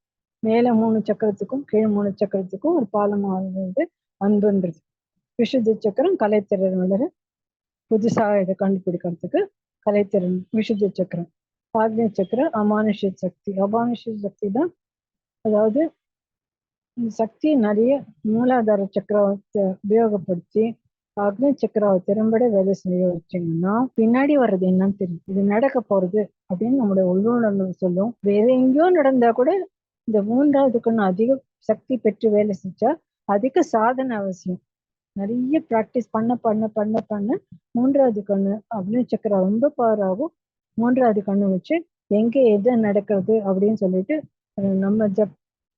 மேல 3 சக்கரத்துக்கும் கீழ் 3 சக்கரத்துக்கும் ஒரு பாலம் ஆகுறது அன்புன்றது. விசுத்தி சக்கரம் கலைத்திறன் வளர, புதுசா இதை கண்டுபிடிக்கிறதுக்கு கலைத்திறன் விசுத்தி சக்கரம். ஆக்னேய சக்கரம் அமானுஷ சக்தி. அமானுஷ சக்தி தான், அதாவது சக்தி நிறைய மூலாதார சக்கரத்தை உபயோகப்படுத்தி அக்னி சக்கராவை திறம்பட வேலை செய்ய வச்சிங்கன்னா பின்னாடி வர்றது என்னன்னு தெரியும். இது நடக்க போறது அப்படின்னு நம்மளுடைய உள்ளுணர்வு சொல்லும். வேற எங்கேயோ நடந்தா கூட இந்த 3வது கண்ணு அதிக சக்தி பெற்று வேலை செஞ்சா அதிக சாதனை அவசியம். நிறைய பிராக்டிஸ் பண்ண பண்ண பண்ண பண்ண 3வது கண்ணு அக்னி சக்கரா ரொம்ப பவர் ஆகும். 3வது கண்ணு வச்சு எங்க எது நடக்கிறது அப்படின்னு சொல்லிட்டு நம்ம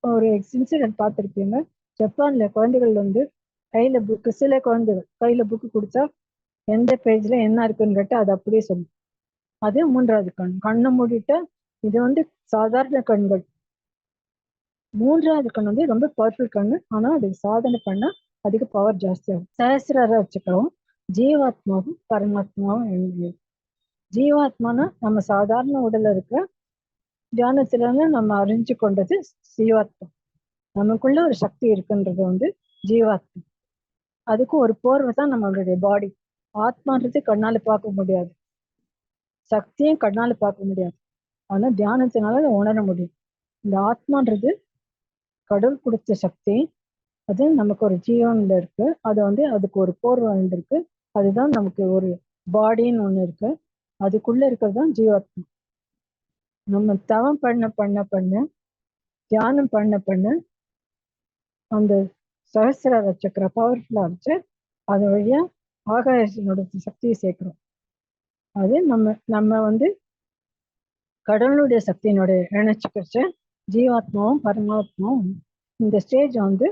ஒரு இன்சிடென்ட் பார்த்துருப்பீங்க. ஜப்பான்ல குழந்தைகள் வந்து கையில புக்கு, சில குழந்தைகள் கையில புக்கு கொடுத்தா எந்த பேஜ்ல என்ன இருக்குன்னு கேட்டா அது அப்படியே சொல்லும். அது 3வது கண். கண்ணை மூடிட்டா இது வந்து சாதாரண கண்கள். 3வது கண் வந்து ரொம்ப பவர்ஃபுல் கண்ணு. ஆனா அதுக்கு சாதனை பண்ணா அதுக்கு பவர் ஜாஸ்தி ஆகும். சஹஸ்ரார சக்கரம் ஜீவாத்மாவும் பரமாத்மாவும் எழுதியது. ஜீவாத்மானா நம்ம சாதாரண உடல்ல இருக்கிற தியானத்துல நம்ம அறிஞ்சு கொண்டது ஜீவாத்மா. நமக்குள்ள ஒரு சக்தி இருக்குன்றது வந்து ஜீவாத்மா. அதுக்கு ஒரு போர்வை தான் நம்மளுடைய பாடி. ஆத்மான்றது கண்ணால பார்க்க முடியாது, சக்தியும் கண்ணால பார்க்க முடியாது. ஆனா தியானத்தினால அதை உணர முடியும். இந்த ஆத்மான்றது கடவுள் கொடுத்த சக்தி. அது நமக்கு ஒரு ஜீவன்ல இருக்கு. அது வந்து அதுக்கு ஒரு போர்வை இருக்கு. அதுதான் நமக்கு ஒரு பாடின்னு ஒண்ணு இருக்கு. அதுக்குள்ள இருக்கிறது தான் ஜீவாத்மா. நம்ம தவம் பண்ண பண்ண பண்ண தியானம் பண்ண பண்ண அந்த சஹஸ்ரார சக்கர பவர்ஃபுல்லா இருந்துச்சு. அது வழியா ஆகாயத்தினோட சக்தியை சேர்க்கிறோம். அது நம்ம வந்து கடவுளுடைய சக்தியினுடைய இணைச்சிக்கிச்சு. ஜீவாத்மாவும் பரமாத்மாவும் இந்த ஸ்டேஜ் வந்து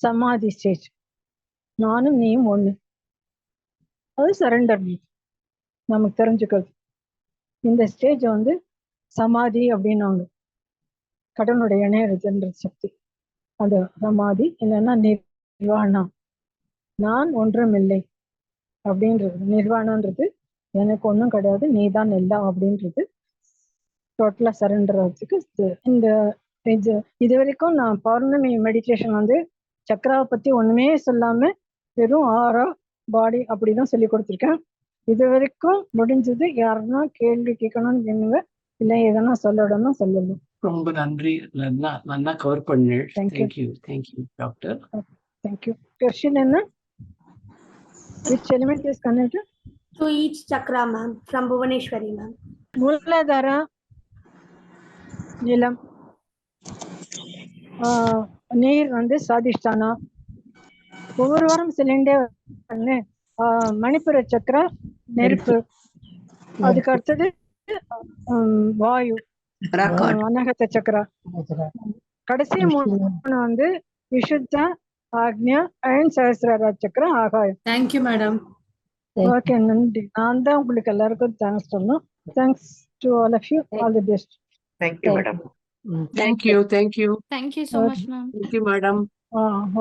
சமாதி ஸ்டேஜ். நானும் நீயும் ஒண்ணு. அது சரண்டர் நமக்கு தெரிஞ்சுக்கிறது. இந்த ஸ்டேஜ் வந்து சமாதி அப்படின்னாங்க. கடவுளுடைய இணையதுன்ற சக்தி அந்த சமாதி, இல்லைன்னா நிர்வாணம். நான் ஒன்றும் இல்லை அப்படின்றது. நிர்வாணன்றது எனக்கு ஒன்றும் கிடையாது, நீ தான் எல்லாம் அப்படின்றது டோட்டலா சரண்டர் ஆகிறதுக்கு. இந்த இது வரைக்கும் நான் பௌர்ணமி மெடிடேஷன் வந்து சக்கராவை பத்தி ஒண்ணுமே சொல்லாம வெறும் ஆரா பாடி அப்படிதான் சொல்லி கொடுத்துருக்கேன். இது வரைக்கும் முடிஞ்சது. யாருன்னா கேள்வி கேட்கணும்னு கேளுங்க, இல்லை எதனா சொல்லணும்னா சொல்லணும். ரொம்ப நன்றி. நல்லா கவர் பண்ணு. Thank you doctor. தேங்க்யூ. கொஸ்டின் என்ன? Which element is connected to each chakra, ma'am, from Bhuvaneshwari, ma'am? மூலாதார நிலம், நீர் வந்து சுவாதிஷ்டானம். ஒவ்வொரு வாரம் சிலிண்டே மணிப்புர சக்கரா நெருப்பு. அதுக்கு அடுத்தது வாயு அநாகத சக்கரா. கடைசி 3 வந்து விசுத்த ஆக்ஞா அண்ட் சஹஸ்ரார சக்கரம் ஆகாயம். Thank you madam. ஓகே, நன்றி. நான் தான் உங்களுக்கு எல்லாருக்கும் தேங்க்ஸ் சொல்லணும். Thanks to all of you. All the best. Thank you madam. Thank you Thank you so much, ma'am. Thank you, madam.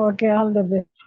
Okay, all the best.